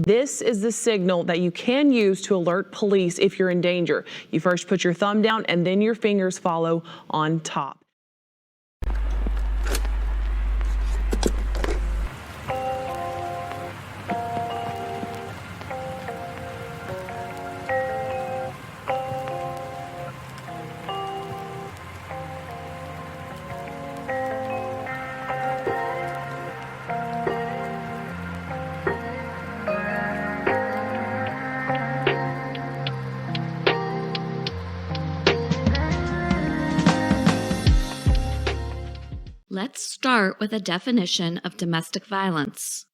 This is the signal that you can use to alert police if you're in danger. You first put your thumb down and then your fingers follow on top. Let's start with a definition of domestic violence.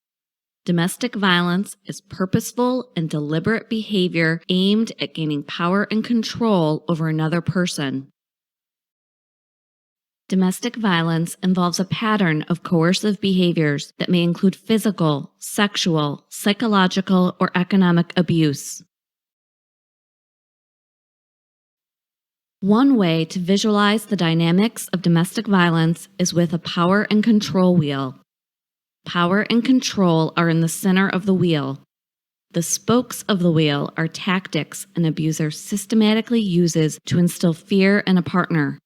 Domestic violence is purposeful and deliberate behavior aimed at gaining power and control over another person. Domestic violence involves a pattern of coercive behaviors that may include physical, sexual, psychological, or economic abuse. One way to visualize the dynamics of domestic violence is with a power and control wheel. Power and control are in the center of the wheel. The spokes of the wheel are tactics an abuser systematically uses to instill fear in a partner.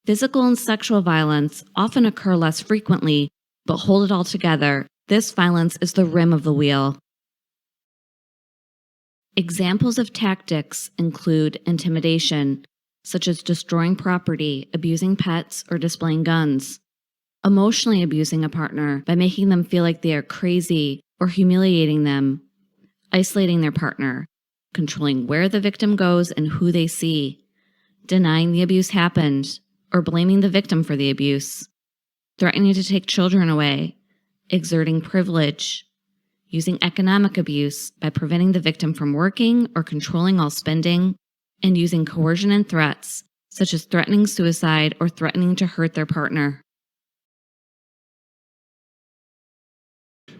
Physical and sexual violence often occur less frequently, but hold it all together. This violence is the rim of the wheel. Examples of tactics include intimidation, such as destroying property, abusing pets, or displaying guns. Emotionally abusing a partner by making them feel like they are crazy or humiliating them. Isolating their partner, controlling where the victim goes and who they see. Denying the abuse happened, or blaming the victim for the abuse. Threatening to take children away. Exerting privilege. Using economic abuse by preventing the victim from working or controlling all spending, and using coercion and threats, such as threatening suicide or threatening to hurt their partner.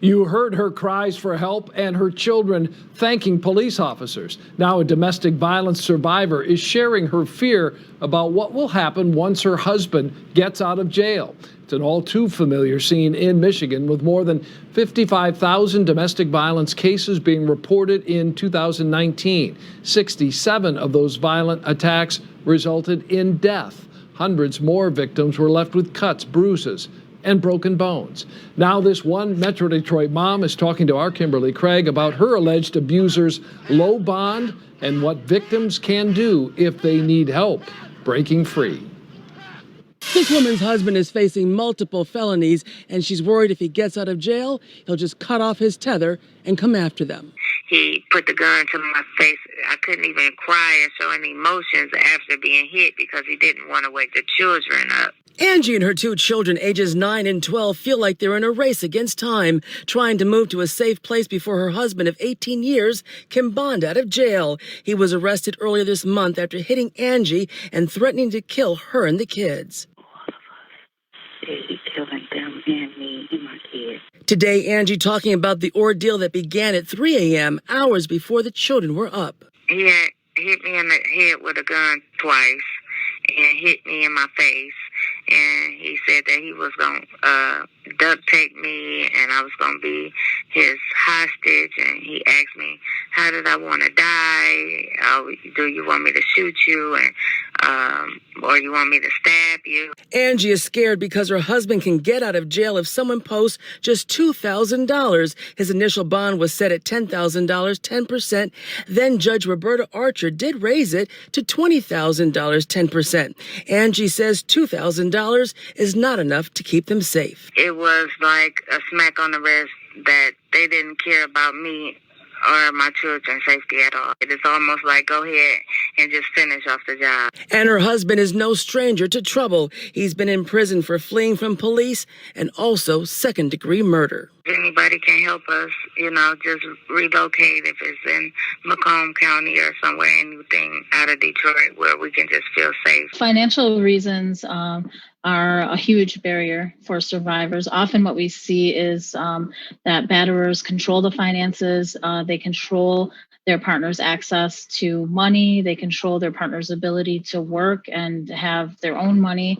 You heard her cries for help and her children thanking police officers. Now a domestic violence survivor is sharing her fear about what will happen once her husband gets out of jail. It's an all too familiar scene in Michigan, with more than 55,000 domestic violence cases being reported in 2019. 67 of those violent attacks resulted in death. Hundreds more victims were left with cuts, bruises, and broken bones. Now this one Metro Detroit mom is talking to our Kimberly Craig about her alleged abuser's low bond and what victims can do if they need help breaking free. This woman's husband is facing multiple felonies, and she's worried if he gets out of jail, he'll just cut off his tether and come after them. He put the gun to my face. I couldn't even cry or show any emotions after being hit because he didn't want to wake the children up. Angie and her two children, ages 9 and 12, feel like they're in a race against time, trying to move to a safe place before her husband of 18 years can bond out of jail. He was arrested earlier this month after hitting Angie and threatening to kill her and the kids. He's killing them and me and my kids. Today, Angie talking about the ordeal that began at 3 a.m., hours before the children were up. He had hit me in the head with a gun twice and hit me in my face. And he said that he was going to duct tape me and I was going to be his hostage. And he asked me, how did I want to die? Do you want me to shoot you? Or you want me to stab you? Angie is scared because her husband can get out of jail if someone posts just $2,000. His initial bond was set at $10,000, 10%. Then Judge Roberta Archer did raise it to $20,000, 10%. Angie says $2,000 is not enough to keep them safe. It was like a smack on the wrist that they didn't care about me or my children's safety at all. It is almost like, go ahead and just finish off the job. And her husband is no stranger to trouble. He's been in prison for fleeing from police and also second-degree murder. If anybody can help us, just relocate if it's in Macomb County or somewhere, anything out of Detroit where we can just feel safe. Financial reasons are a huge barrier for survivors. Often what we see is that batterers control the finances. They control their partner's access to money. They control their partner's ability to work and have their own money.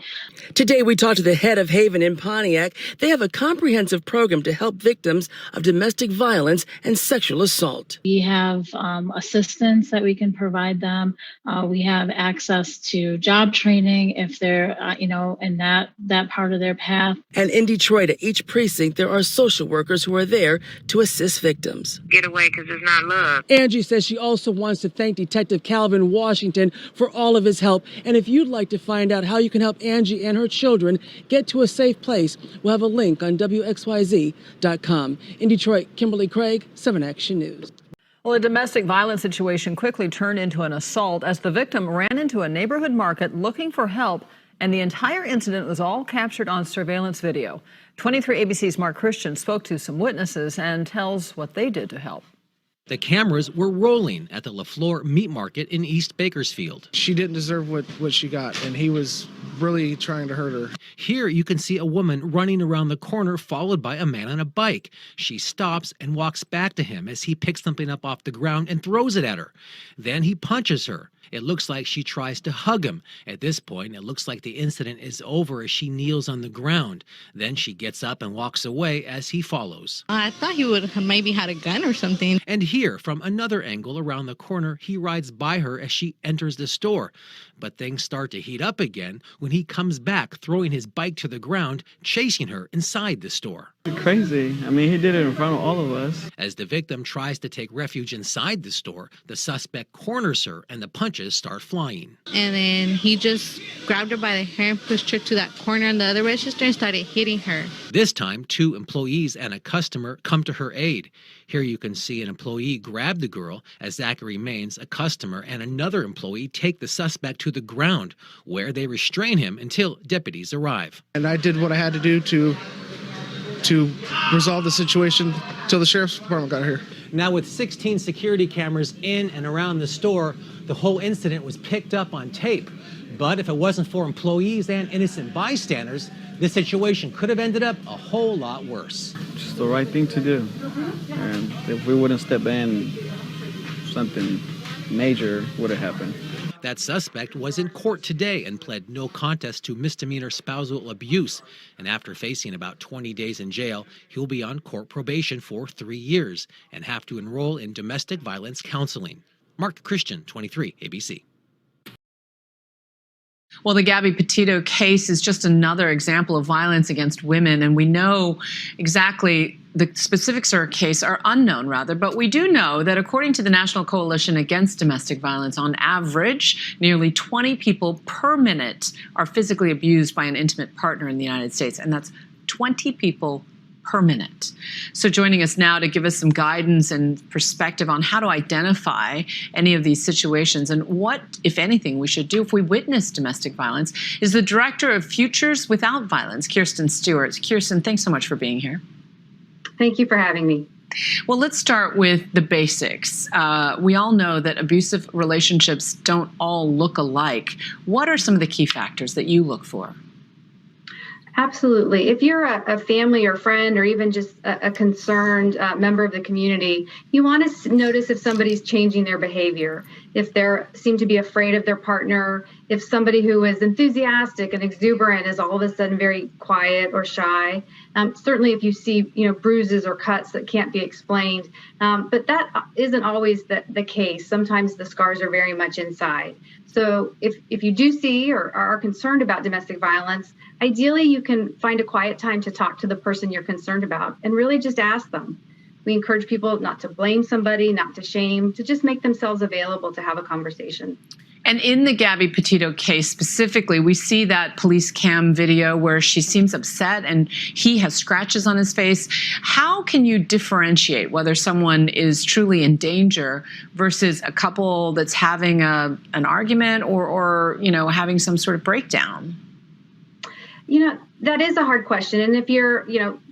Today, we talked to the head of Haven in Pontiac. They have a comprehensive program to help help victims of domestic violence and sexual assault. We have assistance that we can provide them. We have access to job training if they're, in that part of their path. And in Detroit, at each precinct, there are social workers who are there to assist victims. Get away because it's not love. Angie says she also wants to thank Detective Calvin Washington for all of his help. And if you'd like to find out how you can help Angie and her children get to a safe place, we'll have a link on WXYZ.com. In Detroit, Kimberly Craig, 7 Action News. Well, a domestic violence situation quickly turned into an assault as the victim ran into a neighborhood market looking for help, and the entire incident was all captured on surveillance video. 23 ABC's Mark Christian spoke to some witnesses and tells what they did to help. The cameras were rolling at the LaFleur Meat Market in East Bakersfield. She didn't deserve what she got, and he was really trying to hurt her. Here you can see a woman running around the corner followed by a man on a bike. She stops and walks back to him as he picks something up off the ground and throws it at her. Then he punches her. It looks like she tries to hug him. At this point, it looks like the incident is over as she kneels on the ground. Then she gets up and walks away as he follows. I thought he would have maybe had a gun or something. And here, from another angle around the corner, he rides by her as she enters the store. But things start to heat up again when he comes back, throwing his bike to the ground, chasing her inside the store. Crazy. I mean, he did it in front of all of us. As the victim tries to take refuge inside the store, the suspect corners her and the punches start flying. And then he just grabbed her by the hair and pushed her to that corner in the other register and started hitting her. This time, 2 employees and a customer come to her aid. Here you can see an employee grab the girl as Zachary Maines, a customer, and another employee take the suspect to the ground, where they restrain him until deputies arrive. And I did what I had to do to resolve the situation till the sheriff's department got here. Now, with 16 security cameras in and around the store, the whole incident was picked up on tape. But if it wasn't for employees and innocent bystanders, the situation could have ended up a whole lot worse. Just the right thing to do. And if we wouldn't step in, something major would have happened. That suspect was in court today and pled no contest to misdemeanor spousal abuse. And after facing about 20 days in jail, he'll be on court probation for 3 years and have to enroll in domestic violence counseling. Mark Christian, 23 ABC. Well, the Gabby Petito case is just another example of violence against women, and we know exactly the specifics of her case are unknown, rather, but we do know that according to the National Coalition Against Domestic Violence, on average, nearly 20 people per minute are physically abused by an intimate partner in the United States, and that's 20 people per minute. So joining us now to give us some guidance and perspective on how to identify any of these situations and what, if anything, we should do if we witness domestic violence is the Director of Futures Without Violence, Kirsten Stewart. Kirsten, thanks so much for being here. Thank you for having me. Well, let's start with the basics. We all know that abusive relationships don't all look alike. What are some of the key factors that you look for? Absolutely. If you're a family or friend or even just a concerned member of the community, you want to notice if somebody's changing their behavior, if they seem to be afraid of their partner, if somebody who is enthusiastic and exuberant is all of a sudden very quiet or shy. Certainly if you see bruises or cuts that can't be explained, but that isn't always the case. Sometimes the scars are very much inside. So if you do see or are concerned about domestic violence, ideally you can find a quiet time to talk to the person you're concerned about and really just ask them. We encourage people not to blame somebody, not to shame, to just make themselves available to have a conversation. And in the Gabby Petito case specifically, we see that police cam video where she seems upset and he has scratches on his face. How can you differentiate whether someone is truly in danger versus a couple that's having an argument or having some sort of breakdown? That is a hard question. And if you're,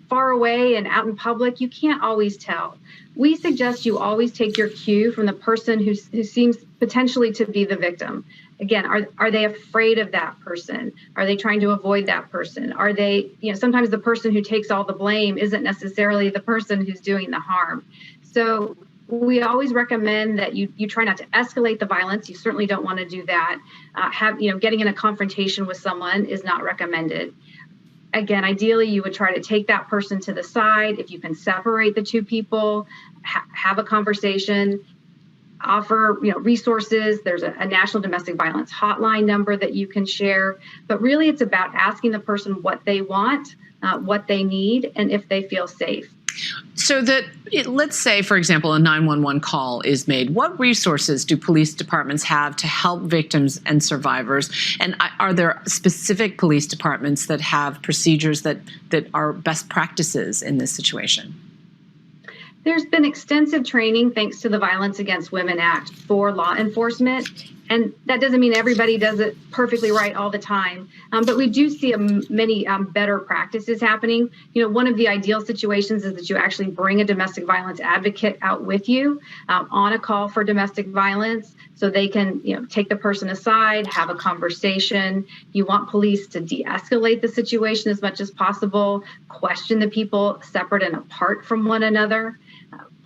far away and out in public, you can't always tell. We suggest you always take your cue from the person who seems potentially to be the victim. Again, are they afraid of that person? Are they trying to avoid that person? Are they, sometimes the person who takes all the blame isn't necessarily the person who's doing the harm. So we always recommend that you try not to escalate the violence. You certainly don't want to do that. Getting in a confrontation with someone is not recommended. Again, ideally, you would try to take that person to the side. If you can separate the two people, have a conversation, offer resources. There's a national domestic violence hotline number that you can share. But really, it's about asking the person what they want, what they need, and if they feel safe. So let's say, for example, a 911 call is made. What resources do police departments have to help victims and survivors? And are there specific police departments that have procedures that are best practices in this situation? There's been extensive training thanks to the Violence Against Women Act for law enforcement. And that doesn't mean everybody does it perfectly right all the time, but we do see many better practices happening. One of the ideal situations is that you actually bring a domestic violence advocate out with you on a call for domestic violence, so they can take the person aside, have a conversation. You want police to de-escalate the situation as much as possible, question the people separate and apart from one another.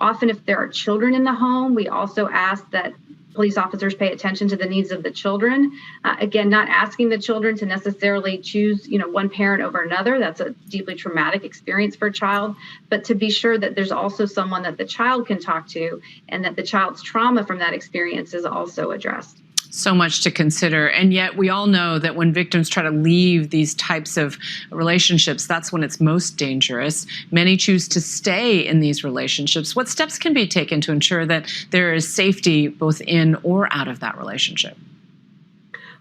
Often, if there are children in the home, we also ask that police officers pay attention to the needs of the children. Again, not asking the children to necessarily choose, one parent over another. That's a deeply traumatic experience for a child. But to be sure that there's also someone that the child can talk to, and that the child's trauma from that experience is also addressed. So much to consider. And yet we all know that when victims try to leave these types of relationships, that's when it's most dangerous. Many choose to stay in these relationships. What steps can be taken to ensure that there is safety both in or out of that relationship?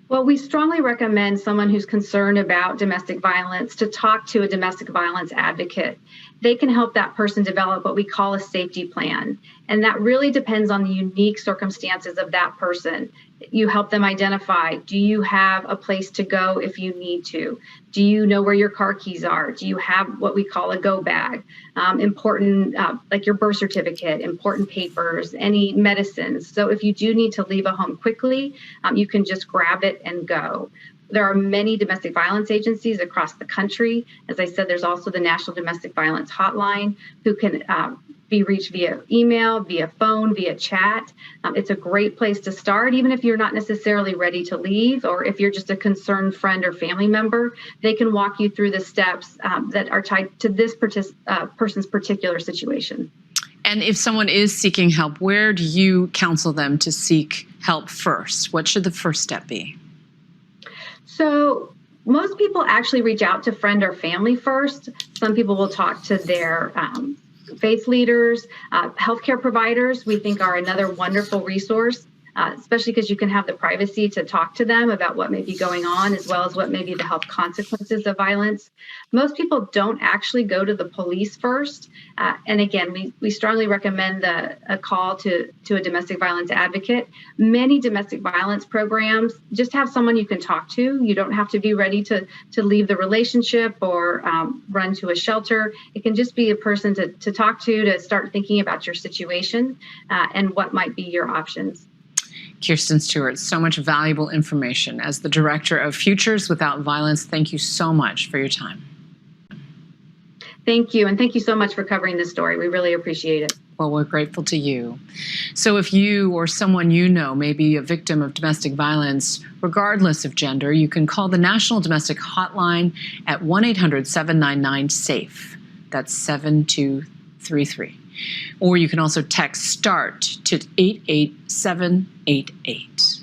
Well, we strongly recommend someone who's concerned about domestic violence to talk to a domestic violence advocate. They can help that person develop what we call a safety plan. And that really depends on the unique circumstances of that person. You help them identify, do you have a place to go if you need to? Do you know where your car keys are? Do you have what we call a go bag? Important, like your birth certificate, important papers, any medicines. So if you do need to leave a home quickly, you can just grab it and go. There are many domestic violence agencies across the country. As I said, there's also the National Domestic Violence Hotline, who can be reached via email, via phone, via chat. It's a great place to start, even if you're not necessarily ready to leave, or if you're just a concerned friend or family member. They can walk you through the steps that are tied to this person's particular situation. And if someone is seeking help, where do you counsel them to seek help first? What should the first step be? So most people actually reach out to friend or family first. Some people will talk to their faith leaders. Healthcare providers, we think, are another wonderful resource, especially because you can have the privacy to talk to them about what may be going on, as well as what may be the health consequences of violence. Most people don't actually go to the police first. And again, we strongly recommend a call to a domestic violence advocate. Many domestic violence programs just have someone you can talk to. You don't have to be ready to leave the relationship or run to a shelter. It can just be a person to talk to start thinking about your situation and what might be your options. Kirsten Stewart, so much valuable information. As the director of Futures Without Violence, thank you so much for your time. Thank you. And thank you so much for covering this story. We really appreciate it. Well, we're grateful to you. So if you or someone you know may be a victim of domestic violence, regardless of gender, you can call the National Domestic Hotline at 1-800-799-SAFE. That's 7233. Or you can also text START to 88788.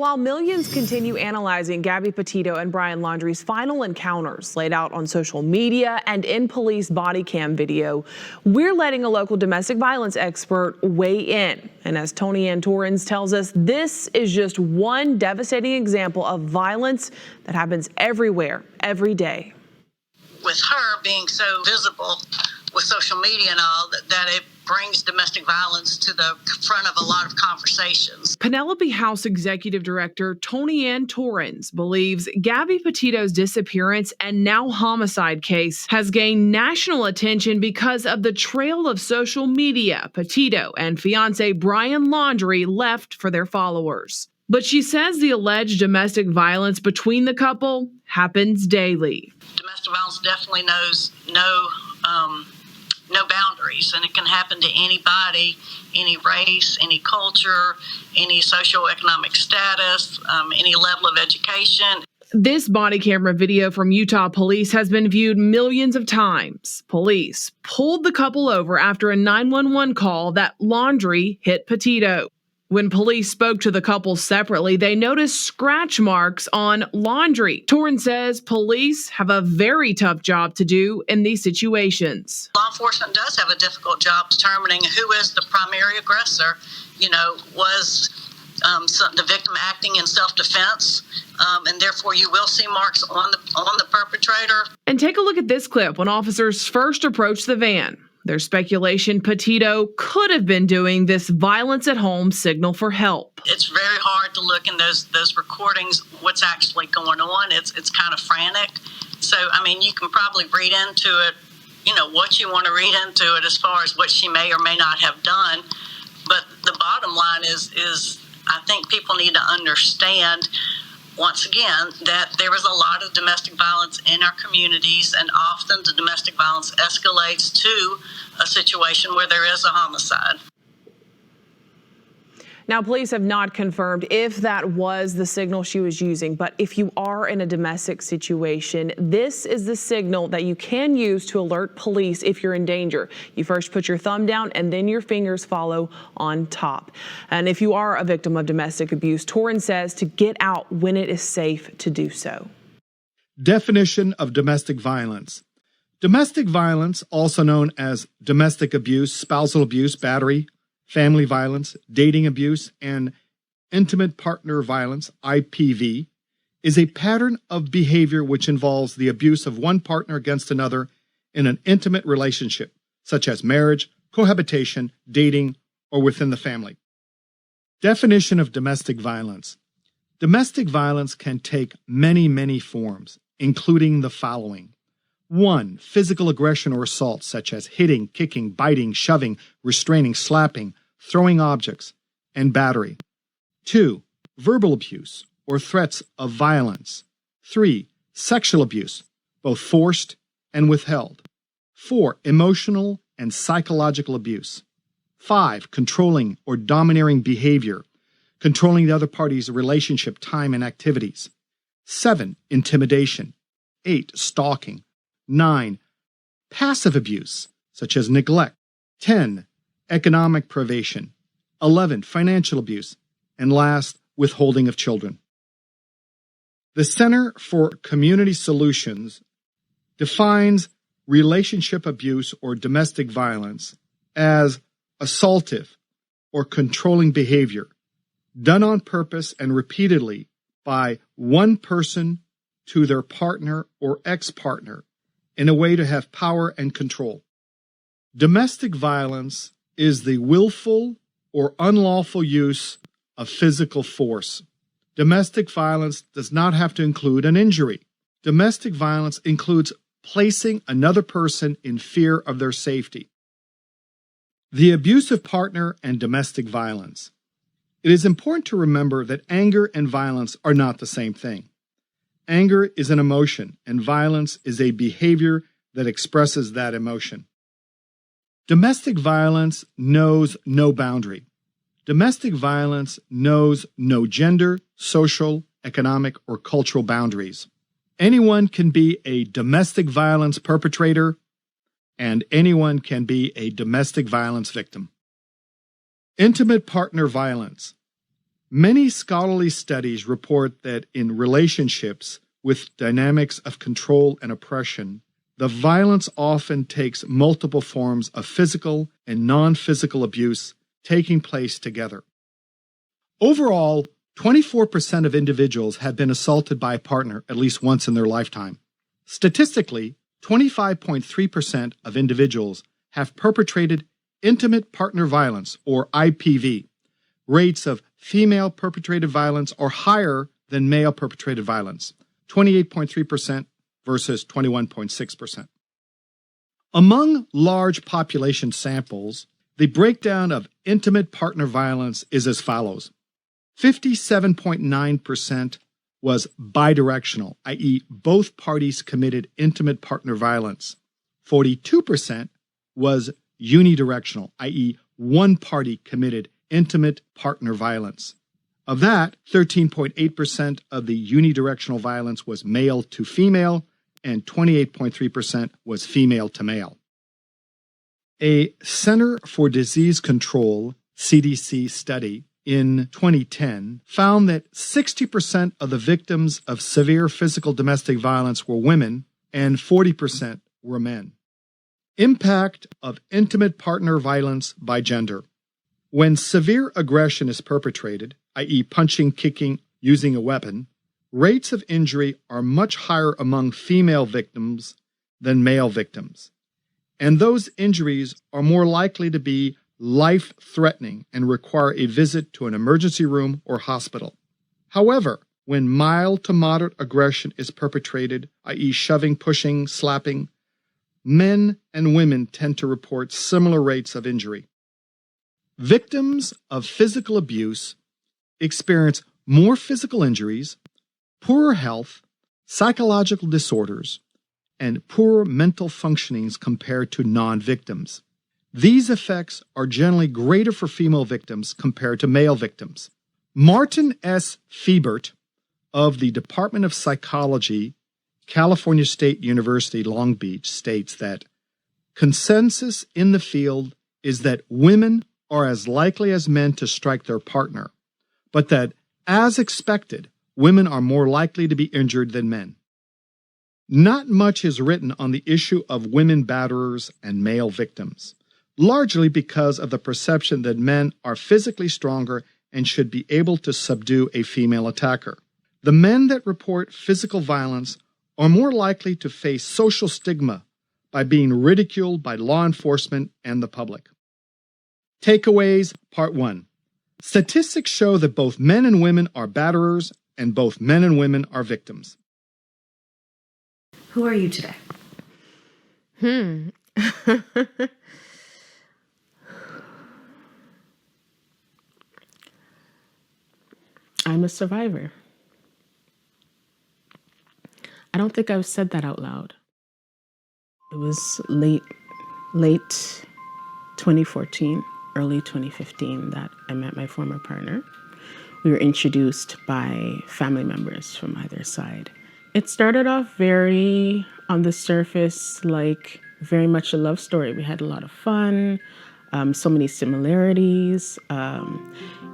while millions continue analyzing Gabby Petito and Brian Laundrie's final encounters laid out on social media and in police body cam video, we're letting a local domestic violence expert weigh in. And as Tony Ann Torrens tells us, this is just one devastating example of violence that happens everywhere, every day. With her being so visible with social media and all, that it brings domestic violence to the front of a lot of conversations. Penelope House Executive Director Tony Ann Torrens believes Gabby Petito's disappearance and now homicide case has gained national attention because of the trail of social media Petito and fiancé Brian Laundrie left for their followers. But she says the alleged domestic violence between the couple happens daily. Domestic violence definitely knows no boundaries, and it can happen to anybody, any race, any culture, any socioeconomic status, any level of education. This body camera video from Utah police has been viewed millions of times. Police pulled the couple over after a 911 call that Laundrie hit Petito. When police spoke to the couple separately, they noticed scratch marks on Laundrie. Torrens says police have a very tough job to do in these situations. Law enforcement does have a difficult job determining who is the primary aggressor. Was the victim acting in self-defense, and therefore you will see marks on the perpetrator. And take a look at this clip when officers first approached the van. There's speculation Petito could have been doing this violence at home signal for help. It's very hard to look in those recordings what's actually going on. It's kind of frantic. So, you can probably read into it, what you want to read into it as far as what she may or may not have done. But the bottom line is I think people need to understand, once again, that there is a lot of domestic violence in our communities, and often the domestic violence escalates to a situation where there is a homicide. Now, police have not confirmed if that was the signal she was using, but if you are in a domestic situation, this is the signal that you can use to alert police if you're in danger. You first put your thumb down and then your fingers follow on top. And if you are a victim of domestic abuse, Torrens says to get out when it is safe to do so. Definition of domestic violence. Domestic violence, also known as domestic abuse, spousal abuse, battery, family violence, dating abuse, and intimate partner violence, IPV, is a pattern of behavior which involves the abuse of one partner against another in an intimate relationship, such as marriage, cohabitation, dating, or within the family. Definition of domestic violence. Domestic violence can take many, many forms, including the following. 1. Physical aggression or assault, such as hitting, kicking, biting, shoving, restraining, slapping, throwing objects, and battery. 2. Verbal abuse or threats of violence. 3. Sexual abuse, both forced and withheld. 4. Emotional and psychological abuse. 5. Controlling or domineering behavior, controlling the other party's relationship, time, and activities. 7. Intimidation. 8. Stalking. 9. Passive abuse, such as neglect. 10. Economic privation. 11. Financial abuse. And last, withholding of children. The Center for Community Solutions defines relationship abuse or domestic violence as assaultive or controlling behavior done on purpose and repeatedly by one person to their partner or ex-partner in a way to have power and control. Domestic violence is the willful or unlawful use of physical force. Domestic violence does not have to include an injury. Domestic violence includes placing another person in fear of their safety. The abusive partner and domestic violence. It is important to remember that anger and violence are not the same thing. Anger is an emotion, and violence is a behavior that expresses that emotion. Domestic violence knows no boundary. Domestic violence knows no gender, social, economic, or cultural boundaries. Anyone can be a domestic violence perpetrator, and anyone can be a domestic violence victim. Intimate partner violence. Many scholarly studies report that in relationships with dynamics of control and oppression, the violence often takes multiple forms of physical and non-physical abuse taking place together. Overall, 24% of individuals have been assaulted by a partner at least once in their lifetime. Statistically, 25.3% of individuals have perpetrated intimate partner violence, or IPV. Rates of female perpetrated violence are higher than male perpetrated violence, 28.3% versus 21.6%. Among large population samples, the breakdown of intimate partner violence is as follows. 57.9% was bidirectional, i.e., both parties committed intimate partner violence. 42% was unidirectional, i.e., one party committed intimate partner violence. Of that, 13.8% of the unidirectional violence was male to female, and 28.3% was female to male. A Center for Disease Control, CDC study in 2010 found that 60% of the victims of severe physical domestic violence were women and 40% were men. Impact of intimate partner violence by gender. When severe aggression is perpetrated, i.e., punching, kicking, using a weapon, rates of injury are much higher among female victims than male victims. And those injuries are more likely to be life-threatening and require a visit to an emergency room or hospital. However, when mild to moderate aggression is perpetrated, i.e., shoving, pushing, slapping, men and women tend to report similar rates of injury. Victims of physical abuse experience more physical injuries, poorer health, psychological disorders, and poorer mental functionings compared to non-victims. These effects are generally greater for female victims compared to male victims. Martin S. Fiebert of the Department of Psychology, California State University, Long Beach, states that consensus in the field is that women are as likely as men to strike their partner, but that, as expected, women are more likely to be injured than men. Not much is written on the issue of women batterers and male victims, largely because of the perception that men are physically stronger and should be able to subdue a female attacker. The men that report physical violence are more likely to face social stigma by being ridiculed by law enforcement and the public. Takeaways, Part 1. Statistics show that both men and women are batterers and both men and women are victims. Who are you today? I'm a survivor. I don't think I've said that out loud. It was late 2014, early 2015 that I met my former partner. We were introduced by family members from either side. It started off very, on the surface, like very much a love story. We had a lot of fun, so many similarities.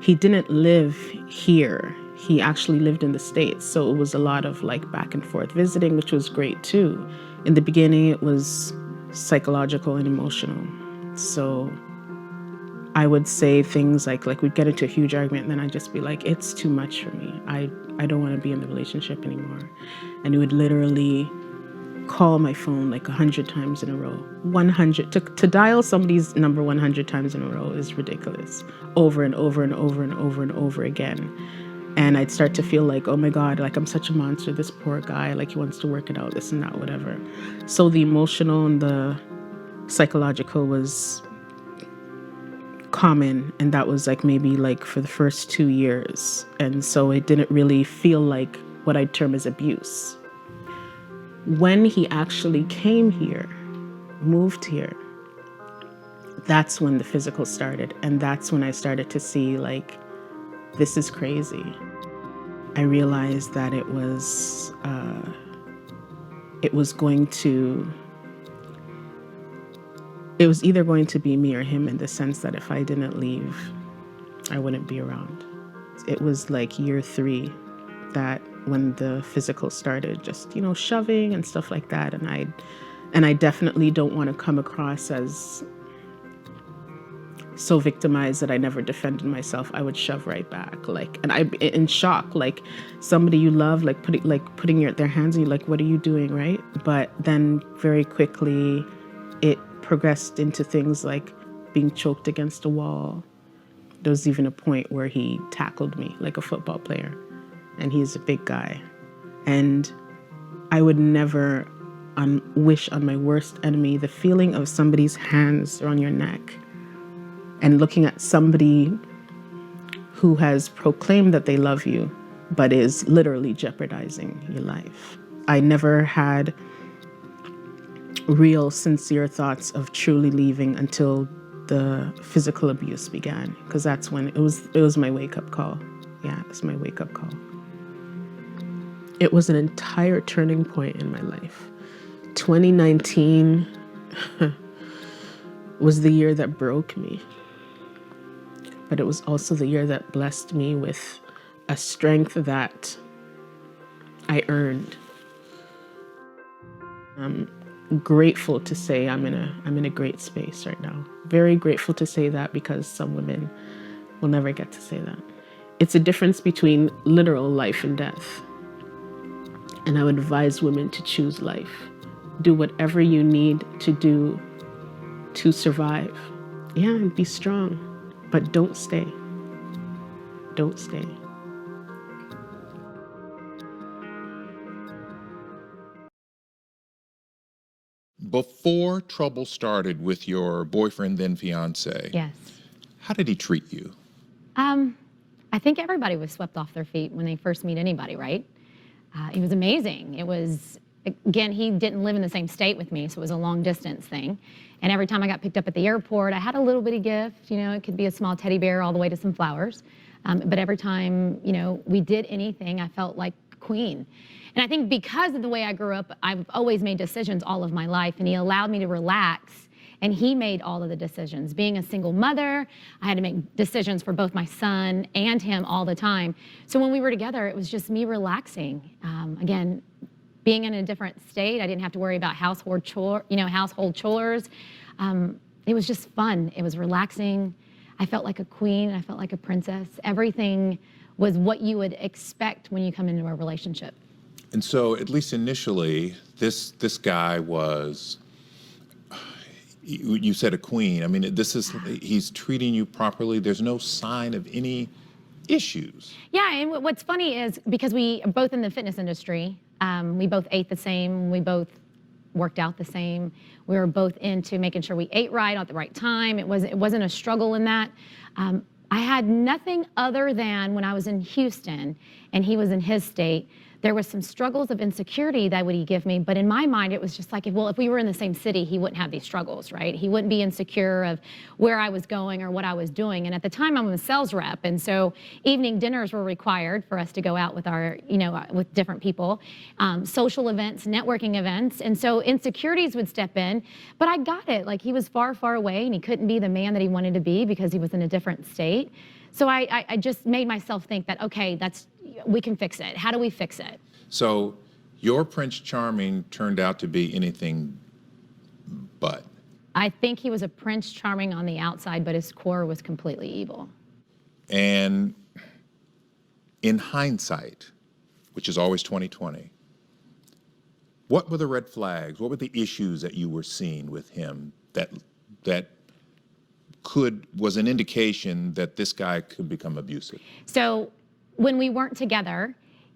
He didn't live here. He actually lived in the States. So it was a lot of like back and forth visiting, which was great too. In the beginning, it was psychological and emotional. So I would say things like we'd get into a huge argument and then I'd just be like, it's too much for me. I don't want to be in the relationship anymore. And he would literally call my phone like 100 times in a row. 100. To dial somebody's number 100 times in a row is ridiculous. Over and over and over and over and over again. And I'd start to feel like, oh my God, like I'm such a monster, this poor guy, like he wants to work it out, this and that, whatever. So the emotional and the psychological was common, and that was like maybe like for the first 2 years. And so it didn't really feel like what I'd term as abuse. When he actually came here, moved here, that's when the physical started. And that's when I started to see like, this is crazy. I realized that it was either going to be me or him, in the sense that if I didn't leave, I wouldn't be around. It was like year 3 that when the physical started, just, shoving and stuff like that. And I definitely don't want to come across as so victimized that I never defended myself. I would shove right back, and I'm in shock, somebody you love, putting their hands on you, what are you doing, right? But then very quickly, it progressed into things like being choked against a wall. There was even a point where he tackled me like a football player, and he's a big guy. And I would never wish on my worst enemy the feeling of somebody's hands on your neck and looking at somebody who has proclaimed that they love you, but is literally jeopardizing your life. I never had real, sincere thoughts of truly leaving until the physical abuse began, because that's when it was my wake-up call. Yeah, it was my wake-up call. It was an entire turning point in my life. 2019 was the year that broke me, but it was also the year that blessed me with a strength that I earned. I'm grateful to say I'm in a great space right now. Very grateful to say that, because some women will never get to say that. It's a difference between literal life and death. And I would advise women to choose life. Do whatever you need to do to survive. Yeah, and be strong, but don't stay. Don't stay. Before trouble started with your boyfriend, then fiance, Yes. how did he treat you? I think everybody was swept off their feet when they first meet anybody, right? It was amazing. It was, again, he didn't live in the same state with me, so it was a long distance thing. And every time I got picked up at the airport, I had a little bitty gift. It could be a small teddy bear all the way to some flowers. But every time, we did anything, I felt like a queen. And I think because of the way I grew up, I've always made decisions all of my life, and he allowed me to relax, and he made all of the decisions. Being a single mother, I had to make decisions for both my son and him all the time. So when we were together, it was just me relaxing. Again, being in a different state, I didn't have to worry about household chores. It was just fun. It was relaxing. I felt like a queen. I felt like a princess. Everything was what you would expect when you come into a relationship. And so, at least initially, this guy was, you said a queen. I mean, he's treating you properly. There's no sign of any issues. Yeah, and what's funny is because we are both in the fitness industry, we both ate the same, we both worked out the same. We were both into making sure we ate right at the right time. It wasn't a struggle in that. I had nothing other than when I was in Houston and he was in his state, there was some struggles of insecurity that would he give me, but in my mind it was just like, well, if we were in the same city, he wouldn't have these struggles, right? He wouldn't be insecure of where I was going or what I was doing. And at the time, I'm a sales rep, and so evening dinners were required for us to go out with our, with different people, social events, networking events, and so insecurities would step in. But I got it. Like, he was far, far away, and he couldn't be the man that he wanted to be because he was in a different state. So I just made myself think that, okay, we can fix it. How do we fix it? So your Prince Charming turned out to be anything but. I think he was a Prince Charming on the outside, but his core was completely evil. And in hindsight, which is always 20/20, what were the red flags? What were the issues that you were seeing with him that was an indication that this guy could become abusive? So when we weren't together,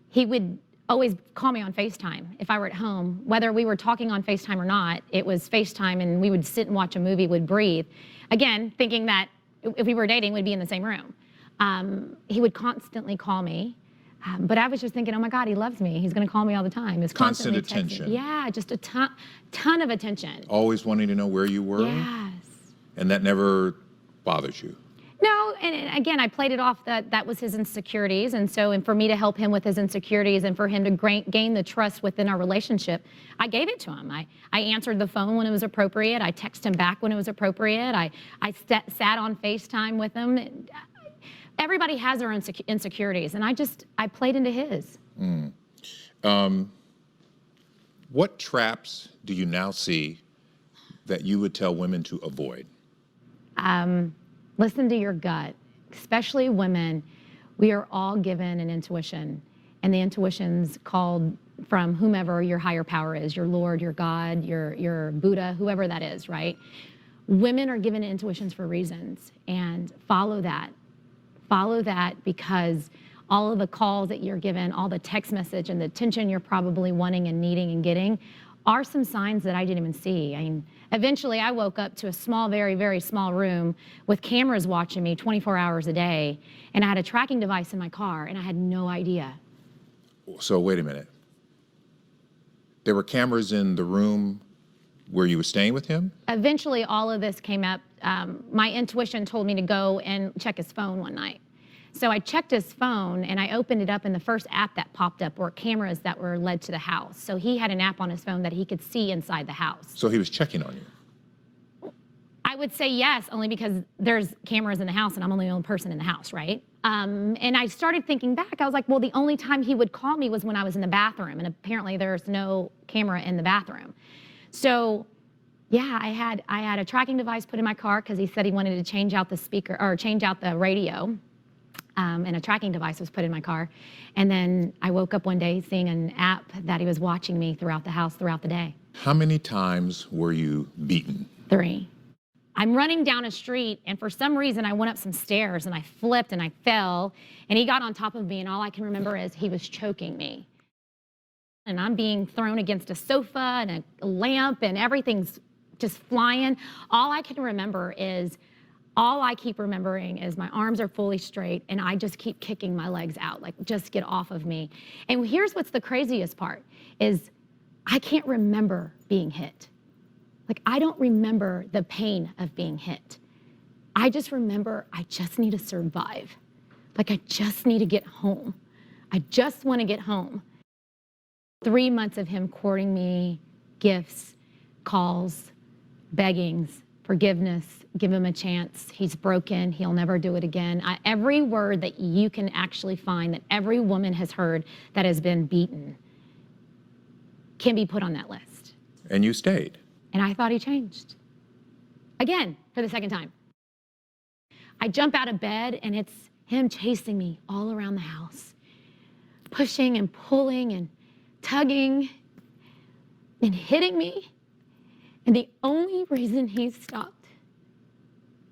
he would always call me on FaceTime if I were at home. Whether we were talking on FaceTime or not, it was FaceTime, and we would sit and watch a movie, would breathe. Again, thinking that if we were dating, we'd be in the same room. He would constantly call me, but I was just thinking, oh my God, he loves me. He's gonna call me all the time. It's constant constantly attention. texting. Yeah, just a ton of attention. Always wanting to know where you were? Yes. And that never bothers you? No, and again, I played it off that was his insecurities, and for me to help him with his insecurities and for him to gain the trust within our relationship, I gave it to him. I answered the phone when it was appropriate. I texted him back when it was appropriate. I sat on FaceTime with him. everybody has their own insecurities, and I played into his. What traps do you now see that you would tell women to avoid? Listen to your gut, especially women. We are all given an intuition, and the intuition's called from whomever your higher power is, your Lord, your God, your Buddha, whoever that is, right? Women are given intuitions for reasons, and follow that. Follow that, because all of the calls that you're given, all the text message and the attention you're probably wanting and needing and getting are some signs that I didn't even see. I mean, eventually I woke up to a small, very, very small room with cameras watching me 24 hours a day, and I had a tracking device in my car, and I had no idea. So wait a minute. There were cameras in the room where you were staying with him? Eventually all of this came up. My intuition told me to go and check his phone one night. So I checked his phone, and I opened it up, and the first app that popped up were cameras that were led to the house. So he had an app on his phone that he could see inside the house. So he was checking on you? I would say yes, only because there's cameras in the house and I'm only the only person in the house, right? And I started thinking back, I was like, well, the only time he would call me was when I was in the bathroom, and apparently there's no camera in the bathroom. So yeah, I had a tracking device put in my car because he said he wanted to change out the speaker, or change out the radio. And a tracking device was put in my car. And then I woke up one day seeing an app that he was watching me throughout the house throughout the day. How many times were you beaten? 3. I'm running down a street, and for some reason I went up some stairs and I flipped and I fell, and he got on top of me, and all I can remember is he was choking me. And I'm being thrown against a sofa and a lamp, and everything's just flying. All I keep remembering is my arms are fully straight, and I just keep kicking my legs out, like, just get off of me. And here's what's the craziest part, is I can't remember being hit. Like, I don't remember the pain of being hit. I just remember I just need to survive. Like, I just need to get home. I just want to get home. 3 months of him courting me, gifts, calls, beggings, forgiveness, give him a chance. He's broken. He'll never do it again. Every word that you can actually find that every woman has heard that has been beaten can be put on that list. And you stayed. And I thought he changed. Again, for the second time. I jump out of bed, and it's him chasing me all around the house, pushing and pulling and tugging and hitting me. And the only reason he stopped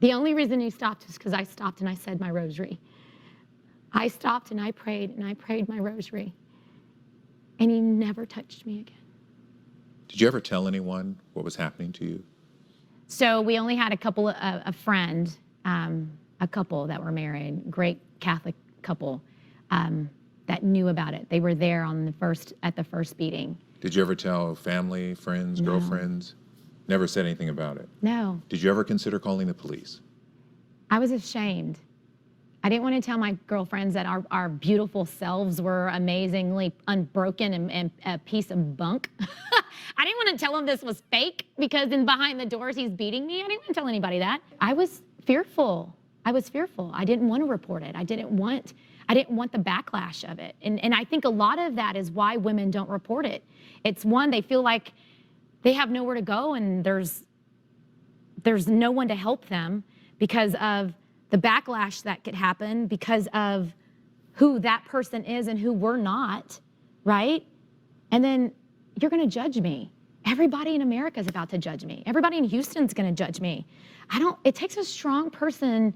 is because I stopped and I said my rosary. I stopped and I prayed my rosary. And he never touched me again. Did you ever tell anyone what was happening to you? So we only had a friend, a couple that were married, great Catholic couple, that knew about it. They were there at the first beating. Did you ever tell family, friends, girlfriends? Never said anything about it? No. Did you ever consider calling the police? I was ashamed. I didn't want to tell my girlfriends that our beautiful selves were amazingly unbroken and a piece of bunk. I didn't want to tell them this was fake, because behind the doors he's beating me. I didn't want to tell anybody that. I was fearful. I didn't want to report it. I didn't want the backlash of it. And I think a lot of that is why women don't report it. It's one, they feel like they have nowhere to go, and there's no one to help them because of the backlash that could happen, because of who that person is and who we're not, right? And then you're going to judge me. Everybody in America is about to judge me. Everybody in Houston's going to judge me. It takes a strong person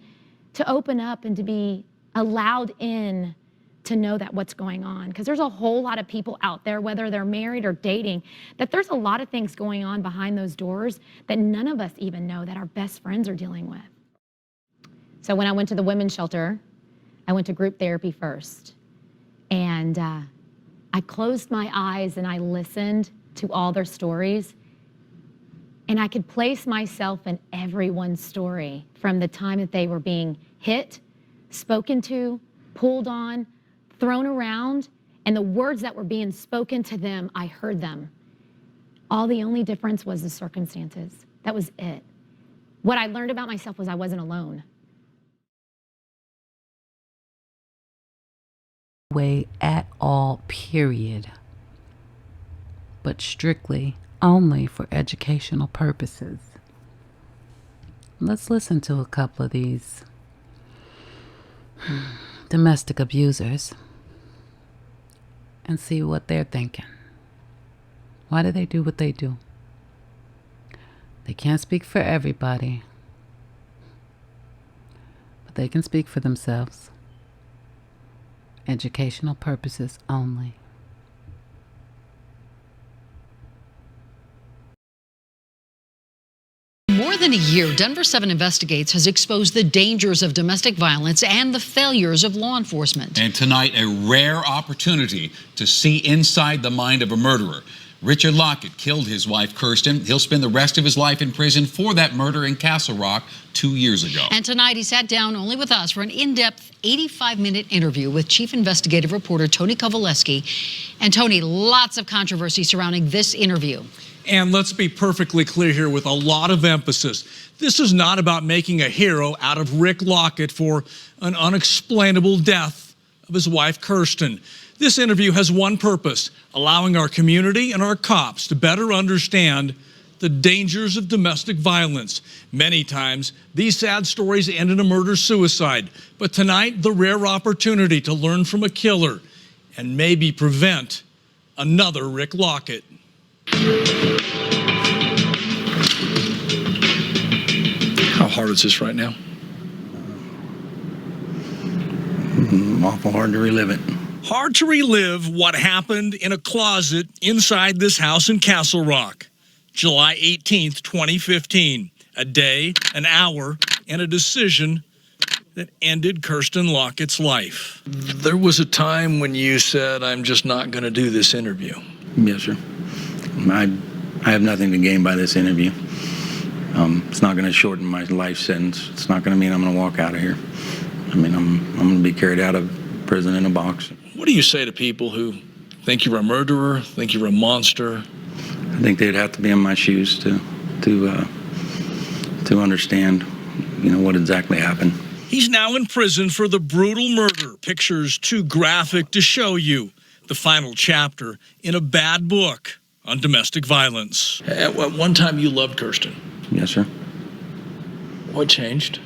to open up and to be allowed in to know that what's going on, because there's a whole lot of people out there, whether they're married or dating, that there's a lot of things going on behind those doors that none of us even know, that our best friends are dealing with. So when I went to the women's shelter, I went to group therapy first, and I closed my eyes and I listened to all their stories, and I could place myself in everyone's story, from the time that they were being hit, spoken to, pulled on, thrown around, and the words that were being spoken to them, I heard them. The only difference was the circumstances. That was it. What I learned about myself was I wasn't alone. way at all, period, but strictly only for educational purposes. Let's listen to a couple of these domestic abusers and see what they're thinking. Why do they do what they do? They can't speak for everybody, but they can speak for themselves. Educational purposes only. More than a year, Denver 7 Investigates has exposed the dangers of domestic violence and the failures of law enforcement. And tonight, a rare opportunity to see inside the mind of a murderer. Richard Lockett killed his wife, Kirsten. He'll spend the rest of his life in prison for that murder in Castle Rock 2 years ago. And tonight, he sat down only with us for an in-depth 85-minute interview with Chief Investigative Reporter Tony Kovaleski. And Tony, lots of controversy surrounding this interview. And let's be perfectly clear here with a lot of emphasis. This is not about making a hero out of Rick Lockett for an unexplainable death of his wife, Kirsten. This interview has one purpose: allowing our community and our cops to better understand the dangers of domestic violence. Many times, these sad stories end in a murder-suicide. But tonight, the rare opportunity to learn from a killer and maybe prevent another Rick Lockett. How hard is this right now? Awful hard to relive it. Hard to relive what happened in a closet inside this house in Castle Rock. July 18th, 2015. A day, an hour, and a decision that ended Kirsten Lockett's life. There was a time when you said, I'm just not going to do this interview. Yes, sir. I have nothing to gain by this interview. It's not going to shorten my life sentence. It's not going to mean I'm going to walk out of here. I mean, I'm going to be carried out of prison in a box. What do you say to people who think you're a murderer, think you're a monster? I think they'd have to be in my shoes to understand, what exactly happened. He's now in prison for the brutal murder. Pictures too graphic to show you. The final chapter in a bad book on domestic violence. At one time, you loved Kirsten. Yes, sir. What changed?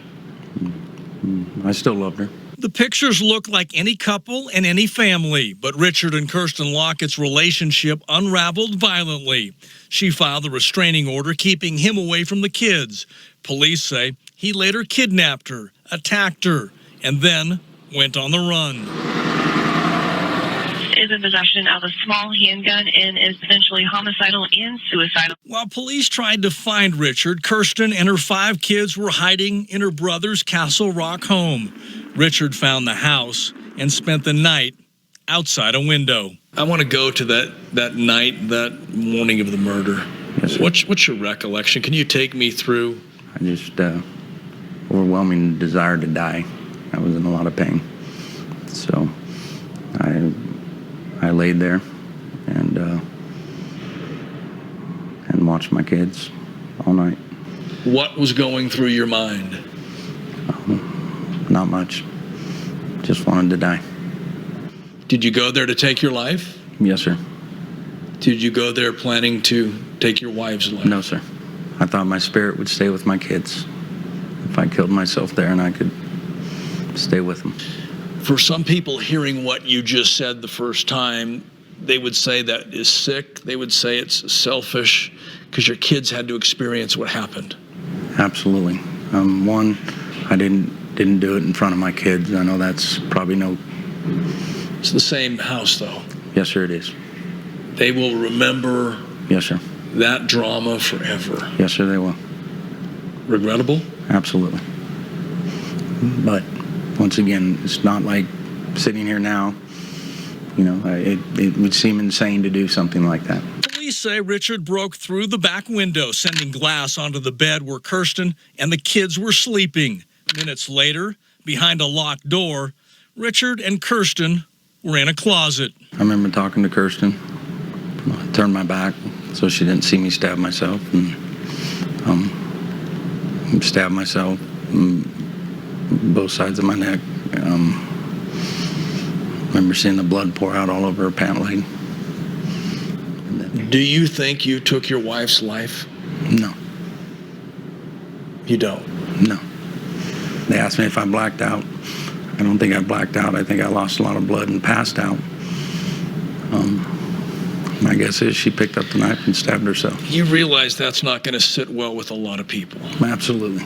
I still loved her. The pictures look like any couple and any family, but Richard and Kirsten Lockett's relationship unraveled violently. She filed a restraining order keeping him away from the kids. Police say he later kidnapped her, attacked her, and then went on the run. Is in possession of a small handgun and is potentially homicidal and suicidal. While police tried to find Richard, Kirsten and her 5 kids were hiding in her brother's Castle Rock home. Richard found the house and spent the night outside a window. I want to go to that night, that morning of the murder. Yes, what's your recollection? Can you take me through? I just overwhelming desire to die. I was in a lot of pain. So I laid there and watched my kids all night. What was going through your mind? Not much. Just wanted to die. Did you go there to take your life? Yes, sir. Did you go there planning to take your wife's life? No, sir. I thought my spirit would stay with my kids. If I killed myself there and I could stay with them. For some people, hearing what you just said the first time, they would say that is sick. They would say it's selfish because your kids had to experience what happened. Absolutely. One, I didn't do it in front of my kids. I know that's probably no... It's the same house, though. Yes, sir, it is. They will remember... Yes, sir. That drama forever. Yes, sir, they will. Regrettable? Absolutely. But once again, it's not like sitting here now, it would seem insane to do something like that. Police say Richard broke through the back window, sending glass onto the bed where Kirsten and the kids were sleeping. Minutes later, behind a locked door, Richard and Kirsten were in a closet. I remember talking to Kirsten. I turned my back so she didn't see me stab myself, and stabbed myself both sides of my neck. remember seeing the blood pour out all over her pant leg. Do you think you took your wife's life? No. You don't? No. They asked me if I blacked out. I don't think I blacked out. I think I lost a lot of blood and passed out. My guess is she picked up the knife and stabbed herself. You realize that's not going to sit well with a lot of people. Absolutely.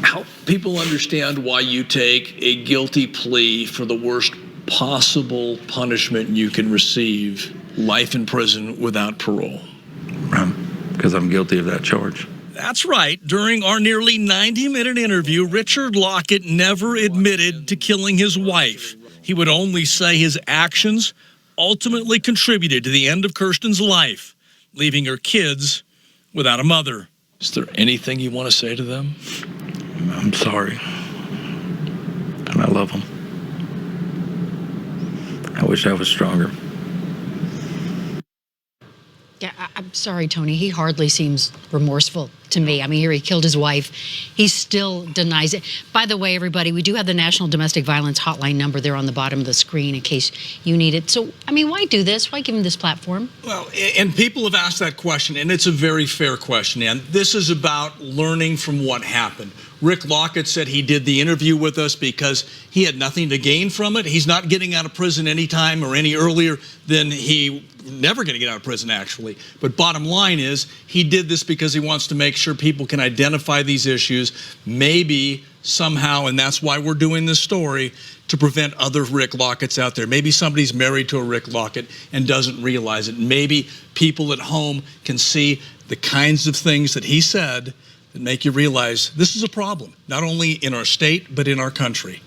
Help people understand why you take a guilty plea for the worst possible punishment you can receive, life in prison without parole. Because I'm guilty of that charge. That's right. During our nearly 90-minute interview, Richard Lockett never admitted to killing his wife. He would only say his actions ultimately contributed to the end of Kirsten's life, leaving her kids without a mother. Is there anything you want to say to them? I'm sorry. But I love them. I wish I was stronger. Yeah, I'm sorry, Tony. He hardly seems remorseful to me. I mean, here he killed his wife. He still denies it. By the way, everybody, we do have the National Domestic Violence Hotline number there on the bottom of the screen in case you need it. So, I mean, why do this? Why give him this platform? Well, and people have asked that question, and it's a very fair question. And this is about learning from what happened. Rick Lockett said he did the interview with us because he had nothing to gain from it. He's not getting out of prison anytime or any earlier than he never going to get out of prison, actually. But bottom line is he did this because he wants to make sure people can identify these issues, maybe somehow, and that's why we're doing this story, to prevent other Rick Locketts out there. Maybe somebody's married to a Rick Lockett and doesn't realize it. Maybe people at home can see the kinds of things that he said that make you realize this is a problem, not only in our state, but in our country.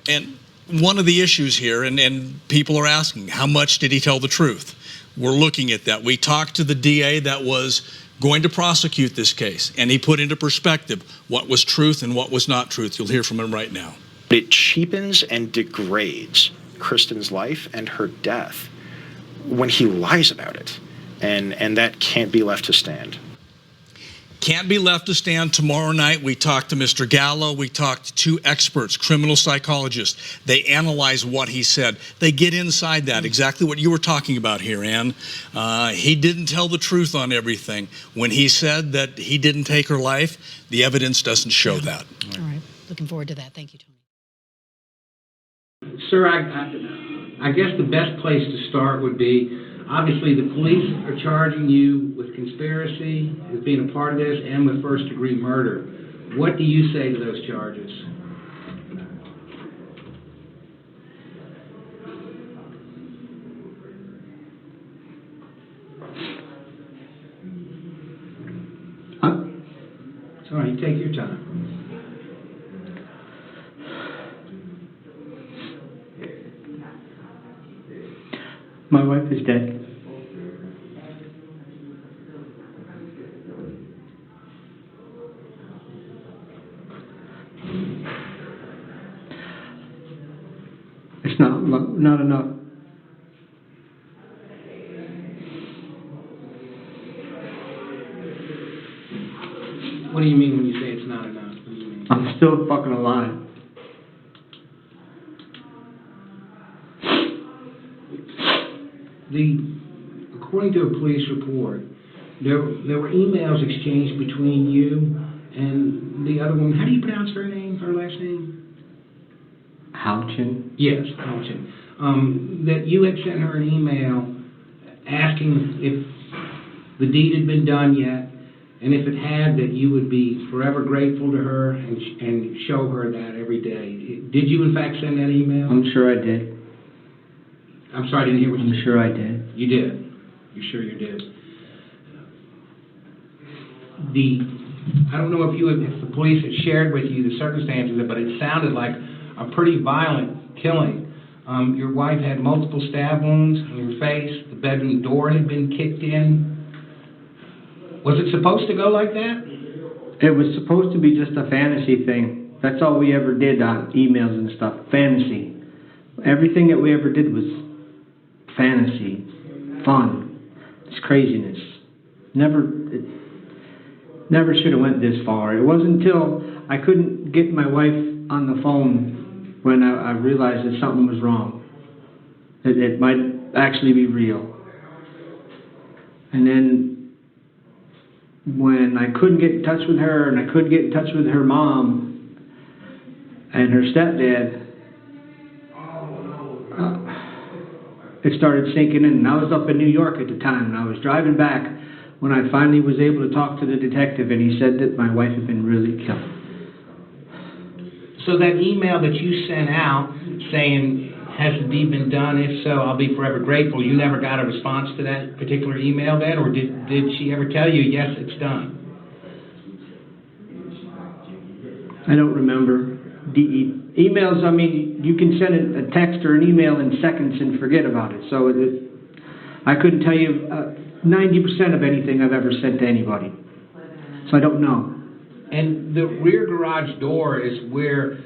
And one of the issues here, and people are asking, how much did he tell the truth? We're looking at that. We talked to the DA that was going to prosecute this case, and he put into perspective what was truth and what was not truth. You'll hear from him right now. It cheapens and degrades Kristen's life and her death when he lies about it, and that can't be left to stand. Can't be left to stand. Tomorrow night, we talked to Mr. Gallo. We talked to two experts, criminal psychologists. They analyze what he said. They get inside that, exactly what you were talking about here, Ann. He didn't tell the truth on everything. When he said that he didn't take her life, the evidence doesn't show that. All right. Looking forward to that. Thank you, Tony. Sir, I guess the best place to start would be, obviously, the police are charging you with conspiracy, with being a part of this, and with first-degree murder. What do you say to those charges? It's all right, you take your time. My wife is dead. It's not enough. What do you mean when you say it's not enough? What do you mean? I'm still fucking alive. According to a police report, there were emails exchanged between you and the other woman. How do you pronounce her name, her last name? Houchin? Yes, Houchin. That you had sent her an email asking if the deed had been done yet, and if it had, that you would be forever grateful to her and show her that every day. Did you, in fact, send that email? I'm sure I did. I'm sorry, I didn't hear what you said. I'm sure I did. You did. You're sure you did. I don't know if the police had shared with you the circumstances, but it sounded like a pretty violent killing. Your wife had multiple stab wounds in her face. The bedroom door had been kicked in. Was it supposed to go like that? It was supposed to be just a fantasy thing. That's all we ever did on emails and stuff. Fantasy. Everything that we ever did was fantasy, fun, it's craziness. Never should have went this far. It wasn't until I couldn't get my wife on the phone when I realized that something was wrong, that it might actually be real. And then when I couldn't get in touch with her and I couldn't get in touch with her mom and her stepdad, it started sinking in. And I was up in New York at the time, and I was driving back when I finally was able to talk to the detective, and he said that my wife had been really killed. So that email that you sent out saying, has the deed been done? If so, I'll be forever grateful. You never got a response to that particular email then, or did she ever tell you, yes, it's done? I don't remember. Emails, I mean, you can send a text or an email in seconds and forget about it. So I couldn't tell you 90% of anything I've ever sent to anybody. So I don't know. And the rear garage door is where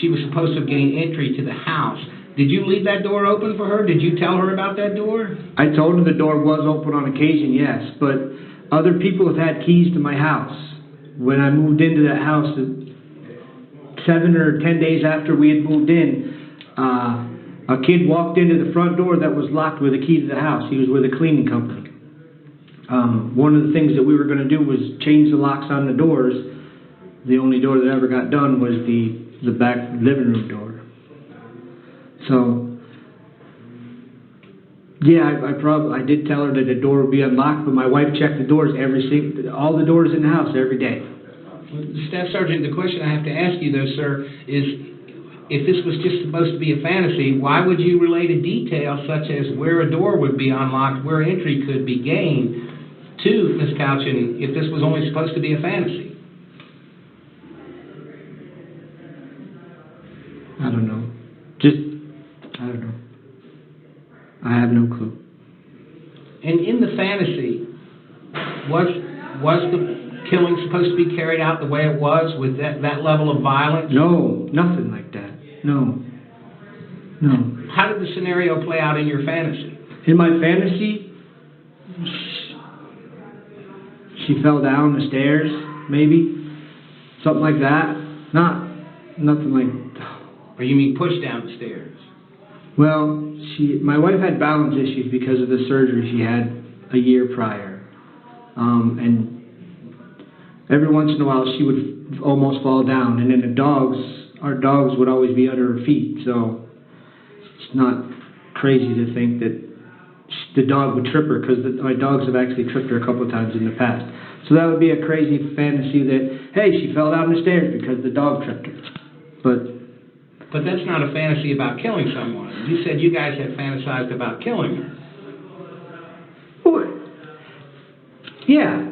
she was supposed to gain entry to the house. Did you leave that door open for her? Did you tell her about that door? I told her the door was open on occasion, yes, but other people have had keys to my house. When I moved into that house, 7 or 10 days after we had moved in, a kid walked into the front door that was locked with a key to the house. He was with a cleaning company. One of the things that we were going to do was change the locks on the doors. The only door that ever got done was the back living room door. So, yeah, I did tell her that the door would be unlocked, but my wife checked the doors all the doors in the house every day. Staff Sergeant, the question I have to ask you, though, sir, is if this was just supposed to be a fantasy, why would you relate a detail such as where a door would be unlocked, where entry could be gained to Ms. Couchin if this was only supposed to be a fantasy? I don't know. I don't know. I have no clue. And in the fantasy, was the killing supposed to be carried out the way it was with that level of violence? No, nothing like that. No. How did the scenario play out in your fantasy? In my fantasy, she fell down the stairs, maybe. Something like that. Nothing like... Or you mean pushed down the stairs? Well, my wife had balance issues because of the surgery she had a year prior. And every once in a while she would almost fall down. And then our dogs would always be under her feet. So it's not crazy to think that the dog would trip her, because my dogs have actually tripped her a couple of times in the past. So that would be a crazy fantasy that, hey, she fell down the stairs because the dog tripped her. But that's not a fantasy about killing someone. You said you guys had fantasized about killing her. Yeah.